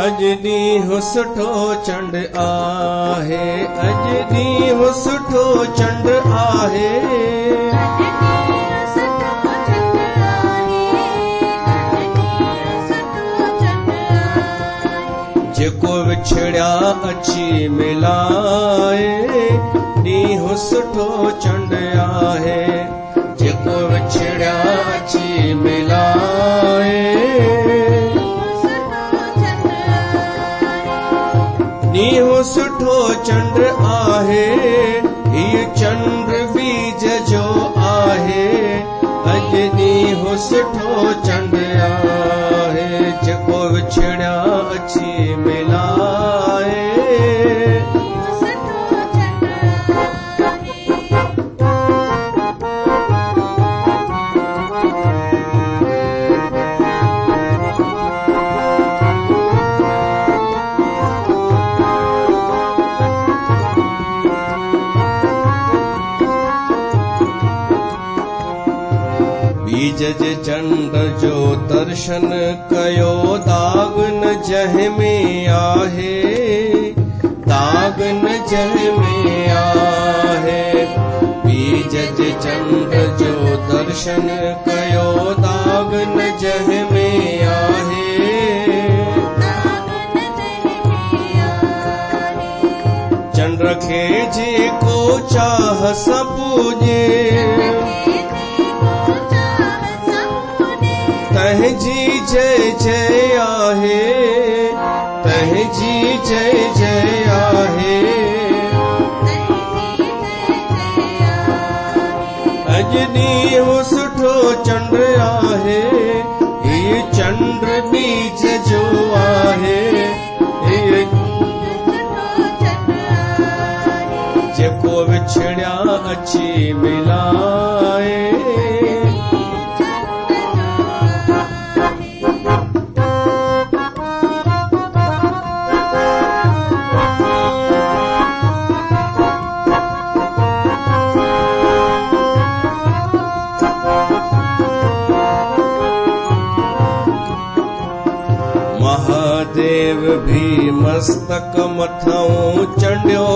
अॼु ॾींहुं सुठो चंड आहे, अॼु ॾींहुं सुठो चंड आहे। जेको विछड़िया अची मिलाए, ॾींहुं सुठो चंड आहे। जेको विछड़िया अची मिलाए, ॾींहुं सुठो चंड आहे। हीउ चंड बीज जो आहे, अॼु ॾींहुं सुठो चंड आहे। जेको विछड़िया अची मिलाए, बीज जे चंड जो दर्शन कयो दाग न जह में आहे, दाग न जह में आहे। बीज जे चंड जो दर्शन कयो दाग न जह में आहे, चंड खे जेको चाह स पूजे, तंहिंजी जय जय आहे, तंहिंजी जय जय आहे। अॼु ॾींहुं सुठो चंड आहे, हीउ चंड बीज जो आहे, जेको विछड़िया अची मिलाए। महादेव भी मस्तक मथऊं चंडियो,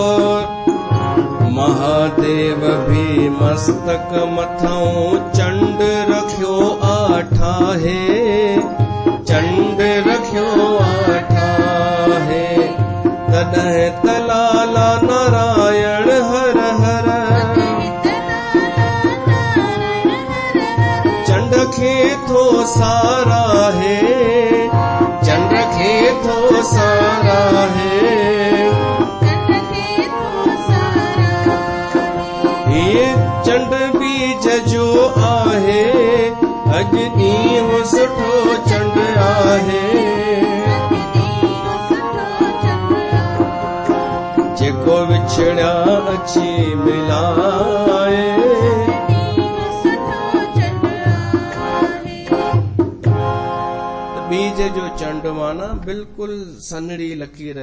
महादेव भी मस्तक मथऊं चंड रखियो आठाहे, चंड रखियो आठाहे। तॾहिं तलाला नारायण हर हर, चंड खे थो साराहे, चंड खे थो साराहे। ये चंड बीज जो आहे, अॼु ॾींहुं सुठो चंड आहे, जेको विछड़िया अची मिलाए। बीज जो चंड माना बिल्कुलु सन्हड़ी लकीर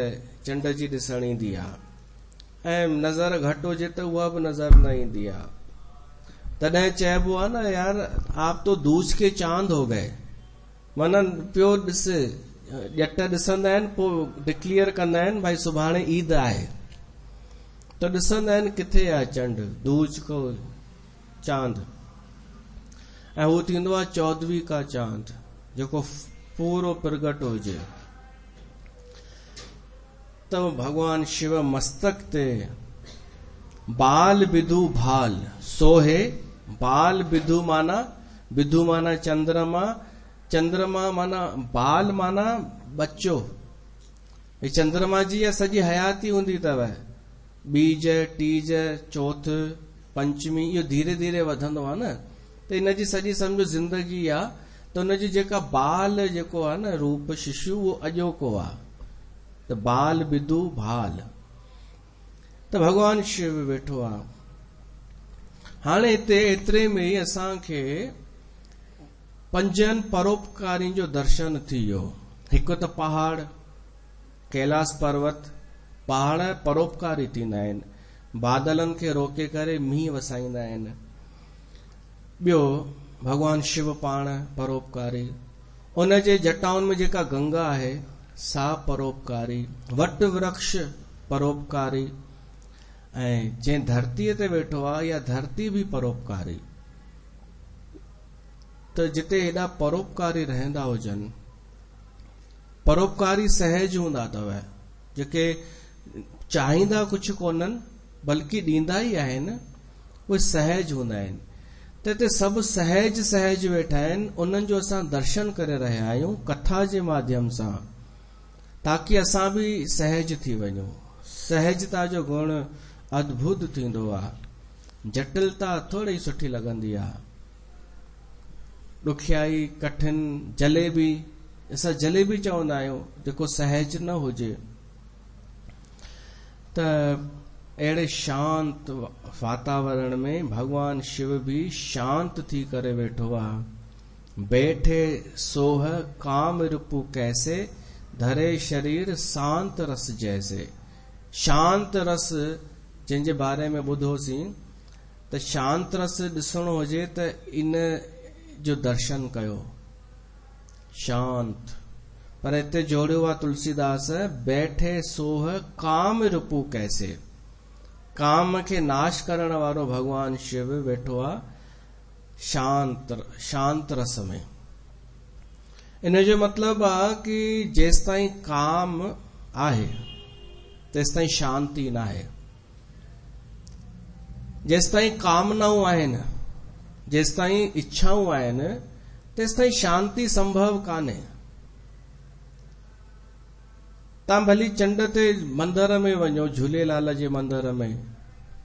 चंड जी ॾिसण ईंदी आहे ऐं नज़र घटि हुजे त उहा बि नज़र न ईंदी आहे। तॾहिं चइबो आहे न यार आप तो दूज के चांद हो गए, माना पियो ॾिस ॼट ॾिसंदा आहिनि पोइ डिक्लेयर कंदा आहिनि भाई सुभाणे ईद आहे त ॾिसंदा आहिनि किथे आहे चंड, दूज को चांद, ऐं हू थींदो आहे 14वीं का चांद जेको पूरो प्रगट हुजे। त भगवान शिव मस्तक ते बाल विधु भाल सोहे, बाल विधु माना चंद्रमा, चंद्रमा माना बाल माना बच्चो। चंद्रमा जी सॼी हयाती हूंदी अथव, बीज टीज चौथ पंचमी इहो धीरे धीरे वधंदो आहे न, त हिनजी सॼी सम्झो ज़िंदगी आहे। त हुनजी जेका बाल जेको आहे न रूप शिशु उहो अॼोको आहे, त बाल विधु भाल। त भगवान शिव वेठो आहे। हाणे हिते एतिरे में ई असांखे 5 परोपकारियुनि जो दर्शन थी वियो। हिकु त पहाड़, कैलाश पर्वत, पहाड़ परोपकारी थींदा आहिनि, बादलनि खे रोके करे मींहुं वसाईंदा आहिनि। ॿियो भगवान शिव पाण परोपकारी, उन जे जटाउनि में जेका गंगा आहे सा परोपकारी, वट वृक्ष परोपकारी, ऐं जंहिं धरतीअ ते वेठो आहे इहा धरती बि परोपकारी। त जिते हेॾा परोपकारी रहंदा हुजनि, परोपकारी सहज हूंदा अथव, जेके चाहींदा कुझु कोन्हनि बल्कि ॾींदा ई आहिनि, उहे सहज हूंदा आहिनि। त हिते सभु सहज सहज वेठा आहिनि, उन्हनि जो असां दर्शन करे रहिया आहियूं कथा जे माध्यम सां, ताकि असां बि सहज थी वञूं। सहजता जो गुण अद्भुत थींदो आहे, जटिलता थोड़ी सुठी लॻंदी आहे। ॾुखियाई कठिन जलेबी, असां जलेबी चवंदा आहियूं, जेको सहज न हुजे। त अहिड़े शांत वातावरण में भगवान शिव भी शांत थी करे वेठो आहे। बैठे सोह काम रिपु कैसे, धरे शरीर शांत रस जैसे। शांत रस जंहिंजे बारे में ॿुधोसीं, त शांत रस ॾिसणो हुजे त इन जो दर्शन कयो, शांत। पर हिते जोड़ियो आहे तुलसीदास, बैठे सोह काम रिपू कैसे। काम खे नाश करण वारो भगवान शिव वेठो आहे शांत रस में। इन जो मतलब आहे कि जेस ताईं काम आहे तेस ताईं शांति न आहे। जेस ताईं कामनाऊं आहिनि, जेस ताईं इच्छाऊं आहिनि, तेस ताईं शांति संभव कान्हे। तव्हां भली चंड ते मंदर में वञो, झूलेलाल जे मंदर में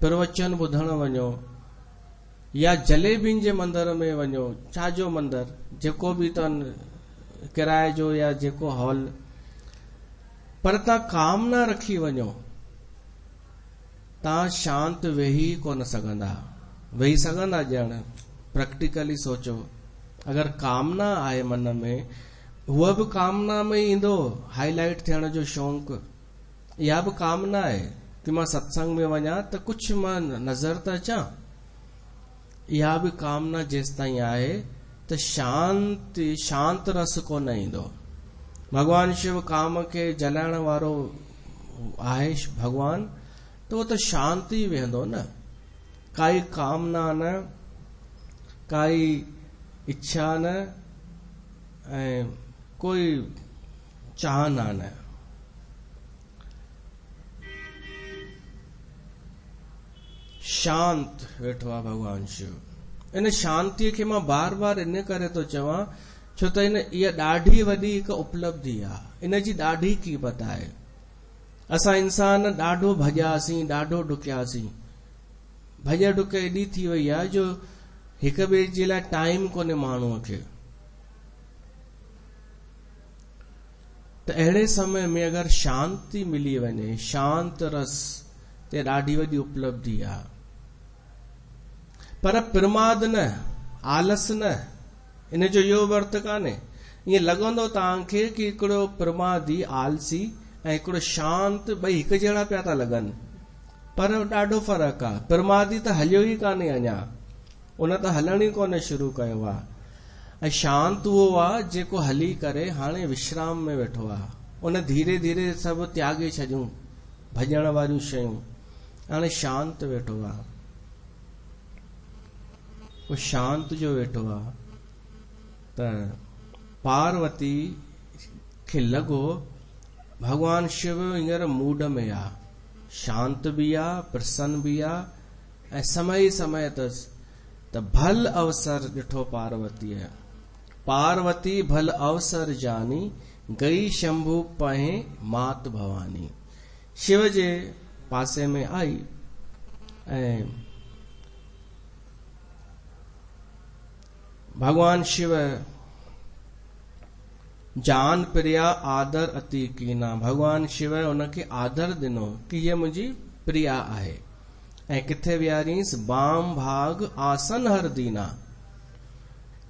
प्रवचन ॿुधण वञो, या जलेबियुनि जे मंदर में वञो, छाजो मंदर जेको बि अथनि, किराए जो या जेको हॉल, पर तव्हां कामना रखी वञो, तव्हां शांत वेही कोन सघंदा। वेही सघंदा ॼण? प्रैक्टिकली सोचो, अगर कामना आहे मन में, हुआ भी कामना में ईंदो हाईलाइट थियण जो शौक़। इहा भी कामना आहे कि मां सत्संग में वञा त कुछ मां नज़र त अचां। इहा भी कामना जेस ताईं आहे त शांत रस कोन ईंदो। भगवान शिव काम के जलाइण वारो आहे भगवान, त उहो त शांति वेंदो न। काई कामना न, काई इच्छा न, ऐं कोई चाहना न। शांत वेठो आहे भगवान शिव। इन शांति खे मां बार बार इन करे थो चवां, छो त इहा ॾाढी वॾी हिकु उपलब्धि आहे। इन जी ॾाढी क़ीमत आहे। असां इंसान ॾाढो भॼियासीं, ॾाढो डुकियासीं। भॼ डुक एॾी थी वई आहे जो हिक ॿिए जे लाइ टाइम कोन्हे माण्हूअ खे। त अहिड़े समय में अगर शांति मिली वञे, शांत रस, ते ॾाढी वॾी उपलब्धि आहे। पर प्रमाद न, आलस न, इन जो इहो अर्थ कान्हे। ईअं लॻंदो तव्हांखे कि हिकिड़ो प्रमादी आलसी ऐं हिकिड़ो शांत ॿई हिकु जहिड़ा पिया था लॻनि, पर ॾाढो फ़र्क़ु आहे। प्रमादी त हलियो ई कान्हे अञा, उन त हलण ई कोन्हे शुरू कयो आहे। ऐं शांत उहो आहे जेको हली करे हाणे विश्राम में वेठो आहे। उन धीरे धीरे सभु त्यागे छॾियूं, भॼण वारियूं शयूं, हाणे शांत वेठो आहे। उहो शांत जो वेठो आहे त पार्वती खे लॻो भगवान शिव हींअर मूड में आहे, शांत भी आहे, प्रसन्न भी आहे, ऐं समय समय त भल अवसर ॾिठो पार्वतीअ। पार्वती भल अवसर जानी, गई शंभु पहे मात भवानी। शिव जे पासे में आई ऐं भगवान शिव जान प्रिया आदर अति कीना। भगवान शिव उनखे आदर ॾिनो कि हीअ मुंहिंजी प्रिया आहे। ऐं किथे विहारींस? वाम भाग आसन हर दीना।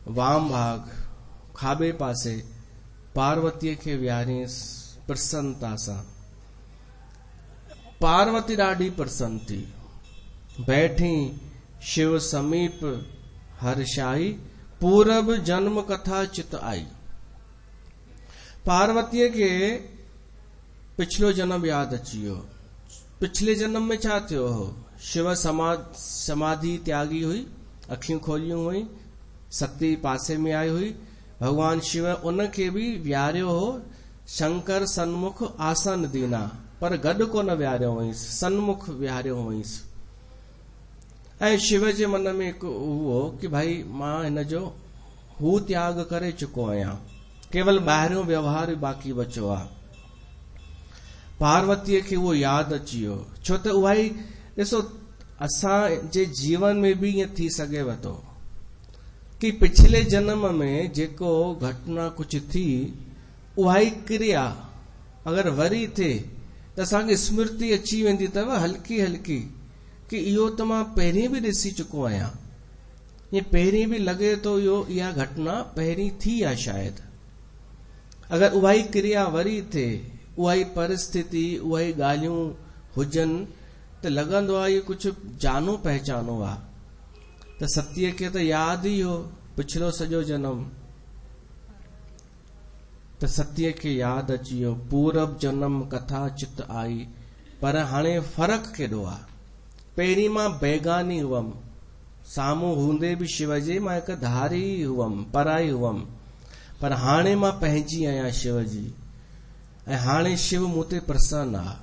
वाम भाग खाॿे पासे पार्वतीअ खे विहारींस प्रसन्नता सां। पार्वती ॾाढी प्रसन्न थी। बैठी शिव समीप हर्षाई, पूरब जन्म कथा चित आई। पार्वतीअ खे पिछलो जन्म याद अची वियो। पिछले जन्म में छा थियो हो? शिव समाधि त्यागी हुई, अखियूं खोलियूं हुई, सती पासे में आई हुई। भगवान शिव उनखे भी विहारियो हो शंकर सन्मुख आसन दीना, पर गॾु कोन विहारियो हुईंसि, सन्मुख विहारियो हुईंसि। ऐं शिव जे मन में हिकु उहो कि भाई मां हिन जो हू त्याग करे चुको आहियां, केवल ॿाहिरियों व्यवहार बाक़ी बचो आहे। पार्वतीअ खे उहो यादि अची वियो, छो त उहा ई ॾिसो असां जे जीवन में भी ईअं थी सघेव थो कि पिछले जन्म में जेको घटना कुछ थी, उहा ई क्रिया अगर वरी थिए त असांखे स्मृति अची वेंदी अथव हल्की हल्की कि इहो त मां पहिरीं भी ॾिसी चुको आहियां। ईअं पहिरीं भी लॻे थो इहा घटना पहिरीं थी आहे शायद। अगर उहा ई क्रिया वरी थिए, उहा ई परिस्थिति, उहा ई ॻाल्हियूं हुजनि, त लॻंदो आहे इहो कुछ जानो पहचानो आहे। त सतीअ खे त यादि ई हो पिछलो सॼो जन्म त सतीअ खे यादि अची वियो, पूरब जन्म कथा चित आई। पर हाणे फ़र्क़ु केॾो आहे। पहिरीं मां बेगानी हुअमि, साम्हूं हूंदे बि शिव जे मां हिकु धारी हुअमि, पराई हुअमि, पर हाणे मां पंहिंजी आहियां शिव जी, ऐं हाणे शिव मूं ते प्रसन्न आहे।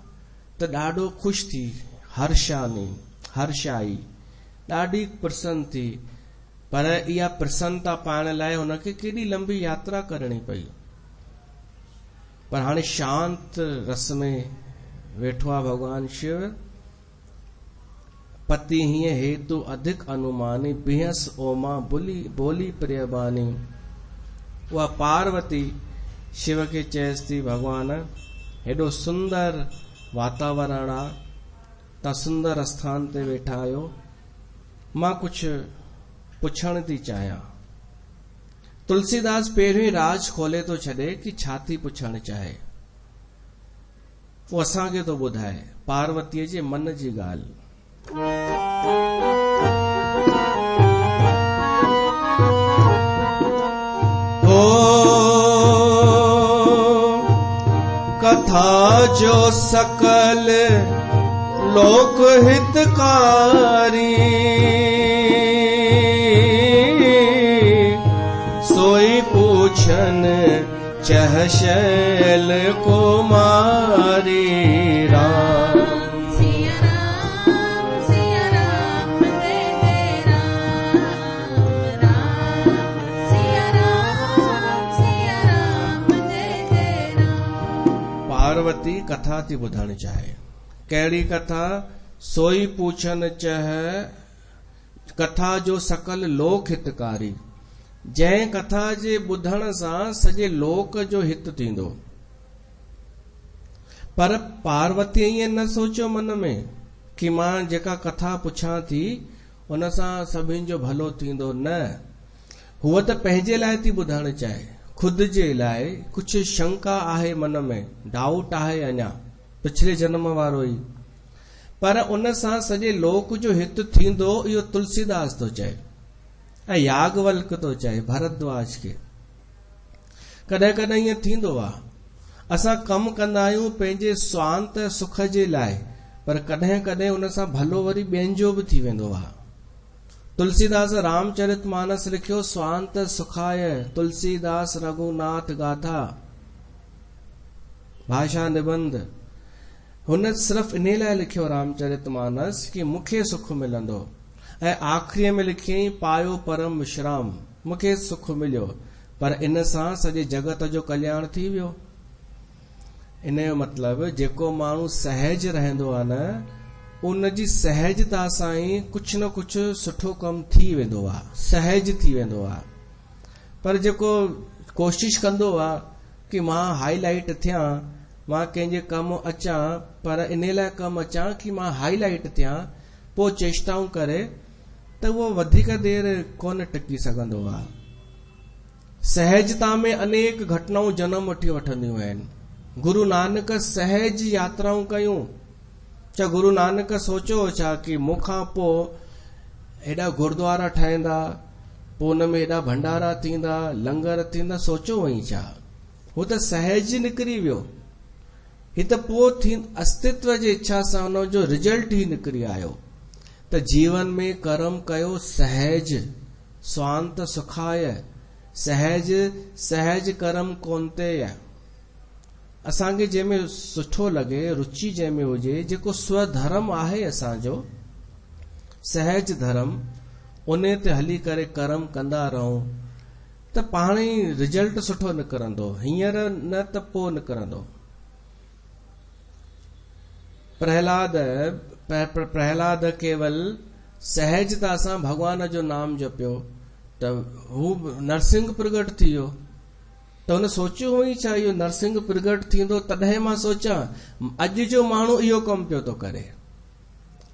त ॾाढो ख़ुशि थी, हर्षाई, ॾाढी प्रसन्न थी। पर इहा प्रसन्नता पाइण लाइ हुनखे केॾी लंबी यात्रा करणी पई। पर हाणे शांत रस में वेठो आहे भगवान शिव। पति हीअं हेतु अधिक अनुमानी, बिहस ओमा बोली प्रियबानी। उहा पार्वती शिव खे चएसि थी, भगवान हेॾो सुंदर वातावरण आहे, तव्हां सुंदर स्थान ते वेठा आहियो, मां कुझु पुछण थी चाहियां। तुलसीदास पहिरियों ई राज खोले थो छॾे कि छा थी पुछणु चाहे। पोइ असांखे थो ॿुधाए पार्वतीअ जे मन जी ॻाल्हि। कथा जो सकल लोक हितकारी, सोई पूछन चह शैल कुमारी। राम सिया राम जय जय राम, राम सिया राम जय जय राम। पार्वती कथा थी ॿुधणु चाहे। कहिड़ी कथा? सोई पूछन चह, कथा जो सकल लोक हितकारी। जंहिं कथा जे ॿुधण सां सॼे लोक जो हित थींदो। पर पार्वती ईअं न सोचियो मन में कि मां जेका कथा पुछां थी उन सां सभिनि जो भलो थींदो। न, हूअ त पंहिंजे लाइ थी ॿुधणु चाहे, खुद जे लाइ। कुझु शंका आहे मन में, डाउट आहे अञा पिछले जन्म वारो ई, पर उन सां सॼे लोक जो हित थींदो, इहो तुलसीदास थो चए ऐं याज्ञवल्क थो चए भरद्वाज खे। कॾहिं कॾहिं ईअं थींदो आहे, असां कमु कंदा आहियूं पंहिंजे स्वांत सुख जे लाइ, पर कॾहिं कॾहिं उन सां भलो वरी ॿियनि जो बि थी वेंदो आहे। तुलसीदास रामचरितमानस लिखियो, स्वांत सुखाय तुलसीदास रघुनाथ गाथा, भाषा निबंध। हुन सिर्फ़ इन लाइ लिखियो रामचरितमानस कि मूंखे सुख मिलंदो, ऐं आख़िरीअ में लिखियईं पायो परम विश्राम, मूंखे सुख मिलियो, पर इन सां सॼे जगत जो कल्याण थी वियो। इन जो मतिलबु जेको माण्हू सहज रहंदो आहे न, उन जी सहजता सां ई कुझु न कुझु सुठो कमु थी वेंदो आहे, सहज थी वेंदो आहे। पर जेको कोशिश कंदो आहे कि मां हाईलाइट थियां, मां कंहिंजे कमु अचां, पर इन लाइ कमु अचां कि मां हाईलाइट थियां, पोइ चेष्टाऊं करे, त उहो वधीक देर कोन टिकी सघंदो आहे। सहजता में अनेक घटनाऊं जन्म वठी वठंदियूं आहिनि। गुरु नानक सहज यात्राऊं कयूं। छा गुरु नानक सोचियो छा कि मूंखां पोइ हेॾा गुरुद्वारा ठहंदा, पोइ हुन में हेॾा भंडारा थींदा, लंगर थींदा, सोचियो वई छा? हू त सहज निकिरी वियो। ही त पोइ अस्तित्व जे इच्छा सां हुन जो रिजल्ट ई निकिरी आयो। त जीवन में कर्म कयो सहज, स्वांत सुखाय, सहज कर्म कोन्ते। असांखे जंहिंमें सुठो लॻे, रुचि जंहिंमें हुजे, जेको स्वधर्म आहे असांजो सहज धर्म, उन ते हली करे कर्म कंदा रहूं, त पाण ई रिजल्ट सुठो निकिरंदो, हींअर न त पोइ निकिरंदो। प्रहलाद केवल सहजता सां भगवान जो नाम जपियो, त हू नरसिंह प्रगट थी वियो। त हुन सोचियो हुई छा इहो नरसिंह प्रगट थींदो? तॾहिं मां सोचां अॼु जो माण्हू इहो कमु पियो थो करे।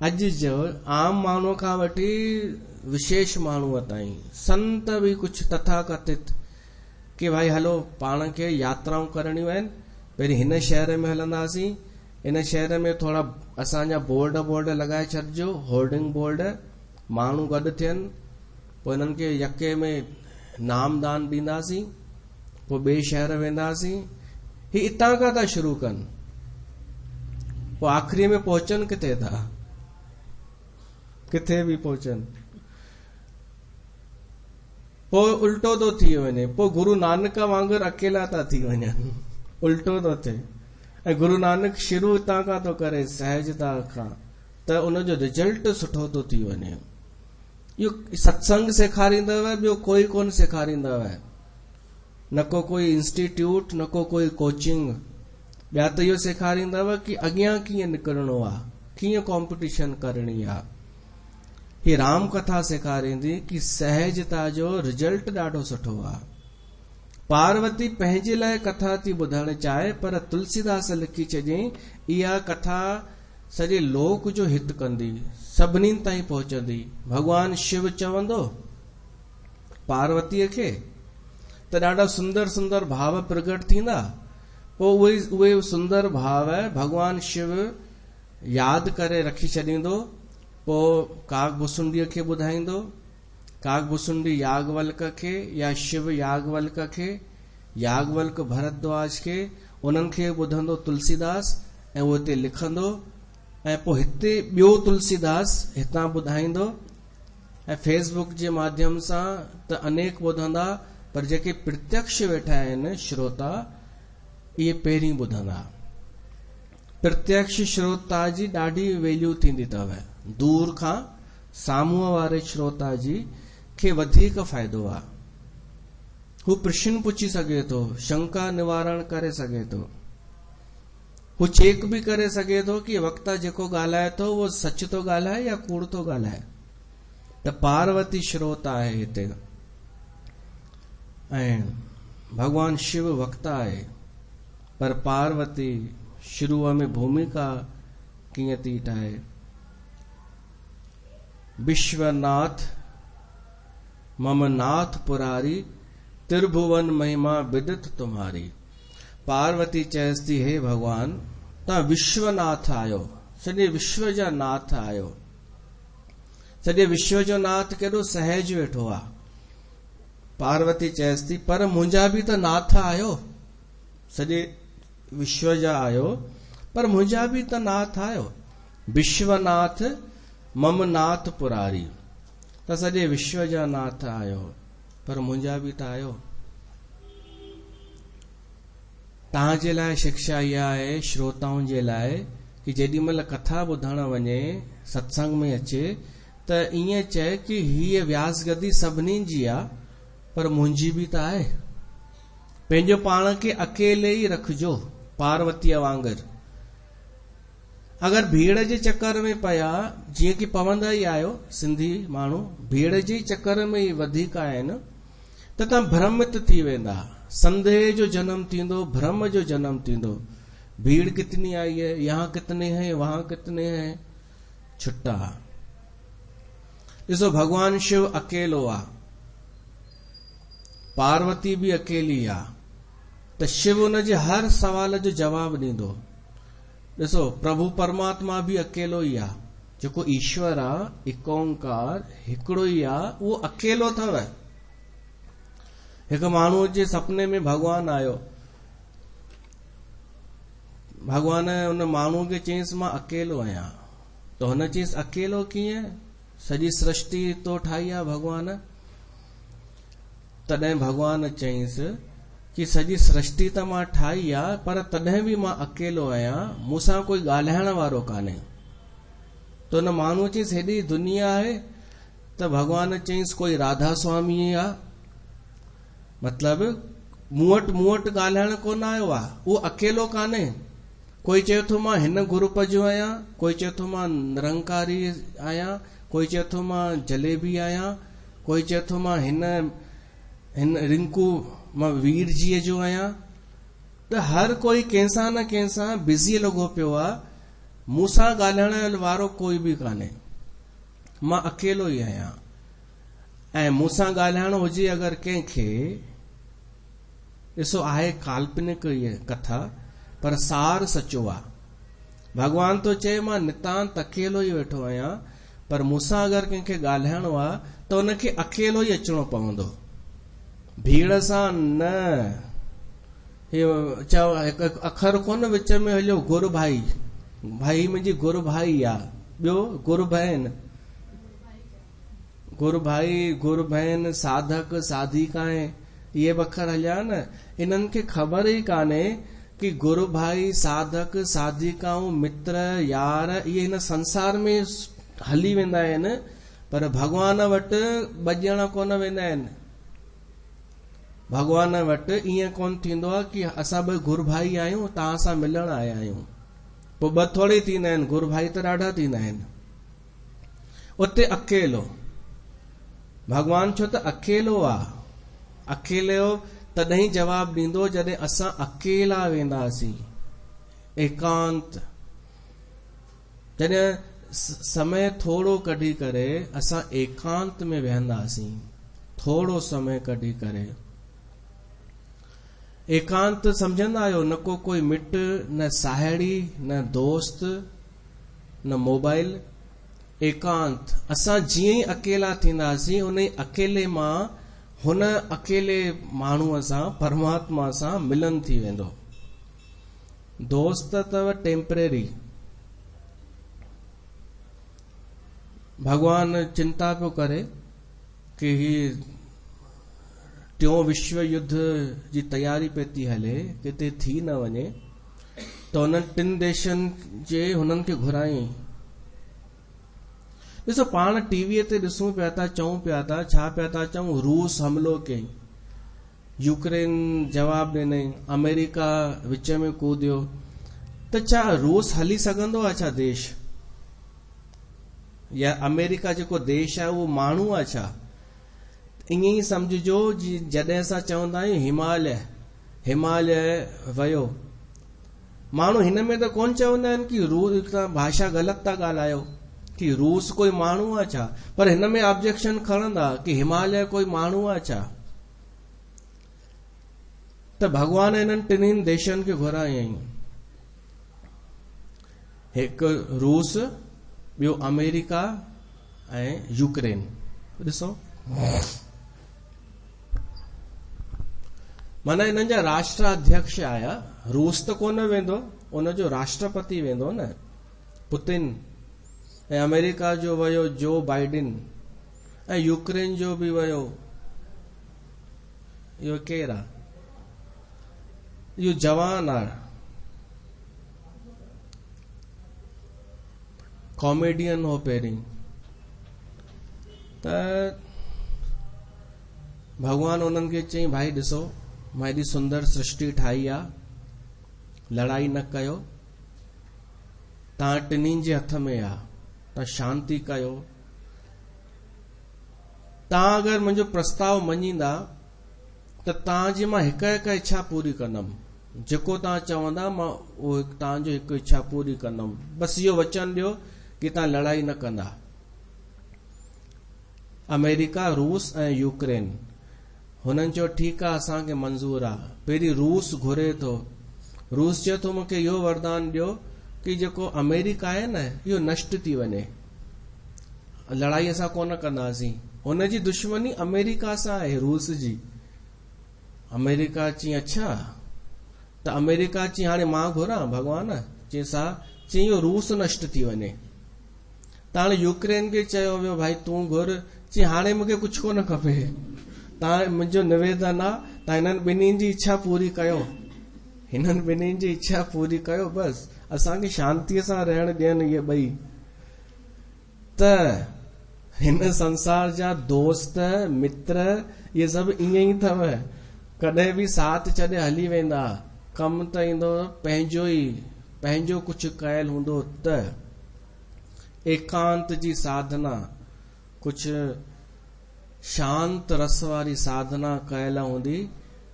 अॼु जो आम माण्हूअ खां वठी विशेष माण्हूअ ताईं, संत बि कुझु तथाकथित कि भाई हलो पाण खे यात्राऊं करणियूं आहिनि, पहिरीं हिन शहर में हलंदासीं, इन शहर में थोरा असांजा बोर्ड लॻाए छॾिजो, होर्डिंग बोर्ड, माण्हू गॾु थियनि, पोइ हिननि खे यके में नामदान ॾींदासीं, पोइ ॿिए शहर वेंदासीं, ही इतां खां था शुरू कनि, पोइ आख़िरी में पहुचनि किथे था, किथे बि पहुचनि। पोइ उल्टो थो थी वञे, पोइ गुरु नानक वांगुरु अकेला था थी वञनि, उल्टो थो थिए। ऐं गुरु नानक शुरू हितां खां थो करे, सहजता खां, त उनजो रिजल्ट सुठो थो थी वञे। इहो सत्संग सेखारींदव, ॿियो कोई कोन सेखारींदव, न को कोई इंस्टीट्यूट, न को कोई कोचिंग। ॿिया त इहो सेखारींदव कि अॻियां कीअं निकिरणो आहे, कीअं कॉम्पिटिशन करणी आहे। ही राम कथा सेखारींदी कि सहजता जो रिजल्ट ॾाढो सुठो आहे। पार्वती पंहिंजे लाइ कथा थी ॿुधणु चाहे, पर तुलसीदास लिखी चयईं इहा कथा सॼे लोक जो हित कंदी, सभिनी ताईं पहुचंदी। भगवान शिव चवंदो पार्वतीअ खे त ॾाढा सुंदर सुंदर भाव प्रगट थींदा, पोइ उहे सुंदर भाव भगवान शिव यादि करे रखी छॾींदो, पोइ काग भुसुंडीअ खे ॿुधाईंदो। काग भुसुंडी याज्ञवल्क खे या शिव याज्ञवल्क खे, याज्ञवल्क भरद्वाज खे, उन्हनि खे ॿुधंदो तुलसीदास ऐं उहो हिते लिखंदो, ऐं पोइ हिते ॿियो तुलसीदास हितां ॿुधाईंदो। ऐं फेसबुक जे माध्यम सां त अनेक ॿुधंदा, पर जेके प्रत्यक्ष वेठा आहिनि श्रोता, इहे पहिरीं ॿुधंदा। प्रत्यक्ष श्रोता जी ॾाढी वैल्यू थींदी अथव, दूर खां साम्हूं वारे श्रोता जी खे वधीक फ़ाइदो आहे। हू प्रश्न पुछी सघे थो, शंका निवारण करे सघे थो, हू चेक बि करे सघे थो कि वक्ता जेको ॻाल्हाए थो उहो सच थो ॻाल्हाए या कूड़ थो ॻाल्हाए। त पार्वती श्रोता आहे हिते, ऐं भगवान शिव वक्ता आहे, पर पार्वती शुरूअ में भूमिका कीअं थी ठाहे। विश्वनाथ मम नाथ पुरारी, त्रिभुवन महिमा विदित तुम्हारी। पार्वती चएसि थी, हे भगवान तव्हां विश्वनाथ आहियो, सॼे विश्व जा नाथ आहियो। सॼे विश्व जो नाथ केॾो सहज वेठो आहे। पार्वती चएसि थी, पर मुंहिंजा बि त नाथ आहियो, सॼे विश्व जा आहियो, पर मुंहिंजा बि त नाथ आहियो। विश्वनाथ मम नाथ पुरारी, त सॼे विश्व जा नाथ आहियो, पर मुंहिंजा बि त आहियो। तव्हांजे लाइ शिक्षा इहा आहे, श्रोताउनि जे लाइ, कि जेॾी महिल कथा ॿुधण वञे, सत्संग में अचे, त ईअं चए कि हीअ व्यास गदी सभिनी जी आहे, पर मुंहिंजी बि त आहे। पंहिंजो पाण खे अकेले ई रखिजो, पार्वतीअ वांगुरु। अगरि भीड़ जे चक्कर में पिया, जीअं कि पवंदा ई आहियो सिंधी माण्हू, भीड़ जे चक्कर में ई वधीक आहिनि, त तव्हां भ्रमित थी वेंदा। संदेह जो जन्म थींदो, भ्रम जो जन्म थींदो। भीड़ कितनी आई है, यहाँ कितने हैं, वहां कितने हैं, छुट्टा। ॾिसो भगवान शिव अकेलो आहे, पार्वती भी अकेली आ, त शिव उन जे हर सवाल जो जवाब ॾींदो। ॾिसो प्रभु परमात्मा भी अकेलो ई आ, जेको ईश्वर आ, एक ओंकार हिकिड़ो ई आ, उहो अकेलो अथव। हिकु माण्हू जे सपने में भगवान आयो, भगवान उन माण्हू खे चयईंसि मां अकेलो आहियां, त हुन चयईंसि अकेलो कीअं, सॼी सृष्टि तो ठाही आहे भगवान। तॾहिं भगवान चयईंसि कि सॼी सृष्टि त मां ठाही आहे, पर तॾहिं बि मां अकेलो आहियां, मूंसां कोई ॻाल्हाइण वारो कान्हे। त हुन माण्हू चयईंसि हेॾी दुनिया आहे, त भगवान चयईंसि कोई राधा स्वामी आहे, मतलब मूं वटि ॻाल्हाइण कोन आयो आहे, उहो अकेलो कान्हे। कोई चए थो मां हिन ग्रुप जो आहियां, कोई चए थो मां निरंकारी आहियां, कोई चए थो मां जलेबी आहियां, कोई चए थो मां हिन रिंकू मां वीर जीअ जो आहियां। त हर कोई कंहिंसां न कंहिंसां बिज़ी लॻो पियो आहे, मूंसां ॻाल्हाइण वारो कोई बि कान्हे, मां अकेलो ई आहियां। ऐं मूंसां ॻाल्हाइण हुजे अगरि कंहिंखे, ॾिसो आहे काल्पनिक इहा कथा, पर सार सचो आहे। भगवान तो चए मां नितांत अकेलो ई वेठो आहियां, पर मूंसां अगरि कंहिंखे ॻाल्हाइणो आहे त उनखे अकेलो ई अचणो पवंदो। भीड़ सां न, चओ हिकु अखर कोन विच में हलियो, गुरु भाई, भाई मुंहिंजी गुरु भाई आ, ॿियो गुरु बहन, गुरु भाई गुरु बहन, साधक साधिकाएं, इहे अखर हलिया न। इन्हनि खे ख़बर ई कान्हे कि गुरु भाई साधक साधिकाऊं मित्र यार इहे हिन संसार में हली वेंदा आहिनि, पर भगवान वटि ॿ ॼणा कोन वेंदा आहिनि। भगवान वटि ईअं कोन थींदो आहे कि असां ॿ गुरु भाई आहियूं, तव्हां सां मिलण आया आहियूं, पोइ ॿ थोड़ी थींदा आहिनि, गुरु भाई त ॾाढा थींदा आहिनि। उते अकेलो भगवान, छो त अकेलो आहे, अकेलो तॾहिं जवाब ॾींदो जॾहिं असां अकेला वेंदासीं, एकांत, जॾहिं समय थोड़ो कढी करे असां एकांत में वेहंदासीं, थोड़ो समय कढी करे। एकांत समझंदा आहियो, न को कोई मिट, न साहेड़ी, न दोस्त, न मोबाइल, एकांत। असां जीअं ई अकेला थींदासीं उन अकेले मां हुन अकेले माण्हूअ सां, परमात्मा सां मिलन थी वेंदो। दोस्त अथव टेम्परेरी। भगवान चिंता पियो करे कि ही टियों विश्व युद्ध जी तैयारी पे थी हले, किथे थी न वञे, त हुननि 3 देशनि जे हुननि खे घुराई। ॾिसो पाण टीवीअ ते ॾिसूं पिया था, चऊं पिया था, छा पिया था चऊं, रूस हमलो कई, यूक्रेन जवाब ॾिनई, अमेरिका विच में कूदियो, त छा रूस हली सघंदो आहे छा देश? या अमेरिका जेको देश आहे उहो माण्हू आहे छा? ईअं ई समझिजो जॾहिं असां चवंदा आहियूं हिमालय, हिमालय वयो, माण्हू हिन में त कोन चवंदा आहिनि कि रूस, तव्हां भाषा ग़लति था ॻाल्हायो, कि रूस कोई माण्हू आहे छा, पर हिन में ऑब्जेक्शन खणंदा कि हिमालय कोई माण्हू आहे छा। त भगवान इन्हनि 3 देशनि खे घुरायईं, हिकु रूस, ॿियो अमेरिका ऐं यूक्रेन। ॾिसो माना हिननि जा राष्ट्राध्यक्ष आया, रूस त कोन वेंदो, उनजो राष्ट्रपति वेंदो न, पुतिन, ऐं अमेरिका जो वियो जो बाइडेन, ऐं यूक्रेन जो बि वियो, इहो केरु आहे? इहो जवान आहे, कॉमेडियन हो पहिरीं। त भगवान उन्हनि खे चई, भाई ॾिसो मां हेॾी सुंदर सृष्टि ठाही आहे, लड़ाई न कयो, तव्हां 3 जे हथ में आहे, तव्हां शांति कयो। तव्हां अगरि मुंहिंजो प्रस्ताव मञींदा त तव्हांजी मां हिकु इच्छा पूरी कंदमि, जेको तव्हां चवंदा मां उहो तव्हांजो हिकु इच्छा पूरी कंदमि, बसि इहो वचन ॾियो कि तव्हां लड़ाई न कंदा। अमेरिका, रूस ऐं यूक्रेन, हुननि चयो ठीकु आहे, असांखे मंज़ूर आहे। पहिरीं रूस घुरे थो, रूस चए थो मूंखे इहो वरदान ॾियो कि जेको अमेरिका आहे न इहो नष्ट थी वञे, लड़ाई असां कोन कंदासीं। हुनजी दुश्मनी अमेरिका सां आहे, रूस जी। अमेरिका चई अच्छा, त अमेरिका चई हाणे मां घुरां भगवान, चई सा, चई इहो रूस नष्ट थी वञे। त हाणे यूक्रेन खे चयो वियो भाई तूं घुर, चई हाणे मूंखे कुझु कोन खपे, तव्हां मुंहिंजो निवेदन आहे तव्हां हिननि 2 जी इच्छा पूरी कयो, हिननि 2 जी इच्छा पूरी कयो, बसि असांखे शांतीअ सां रहण ॾियनि इहे 2। त हिन संसार जा दोस्त मित्र इहे सभु ईअं ई अथव, कॾहिं बि साथ छॾे हली वेंदा, कमु त ईंदो पंहिंजो ई, पंहिंजो कुझु कयल हूंदो त। एकांत जी साधना, कुझु शांत रस वारी साधना कयल हूंदी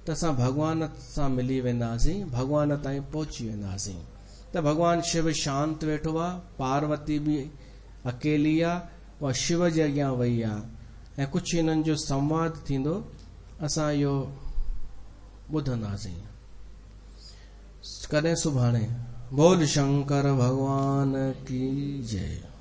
त असां भगवान सां मिली वेंदासीं, भगवान ताईं पहुची वेंदासीं। त भगवान शिव शांत वेठो आहे, पार्वती बि अकेली आहे, उहा शिव जे अॻियां वई आहे, ऐं कुझु हिननि जो संवाद थींदो, असां इहो ॿुधंदासीं कॾहिं सुभाणे। बोल शंकर भगवान की जय।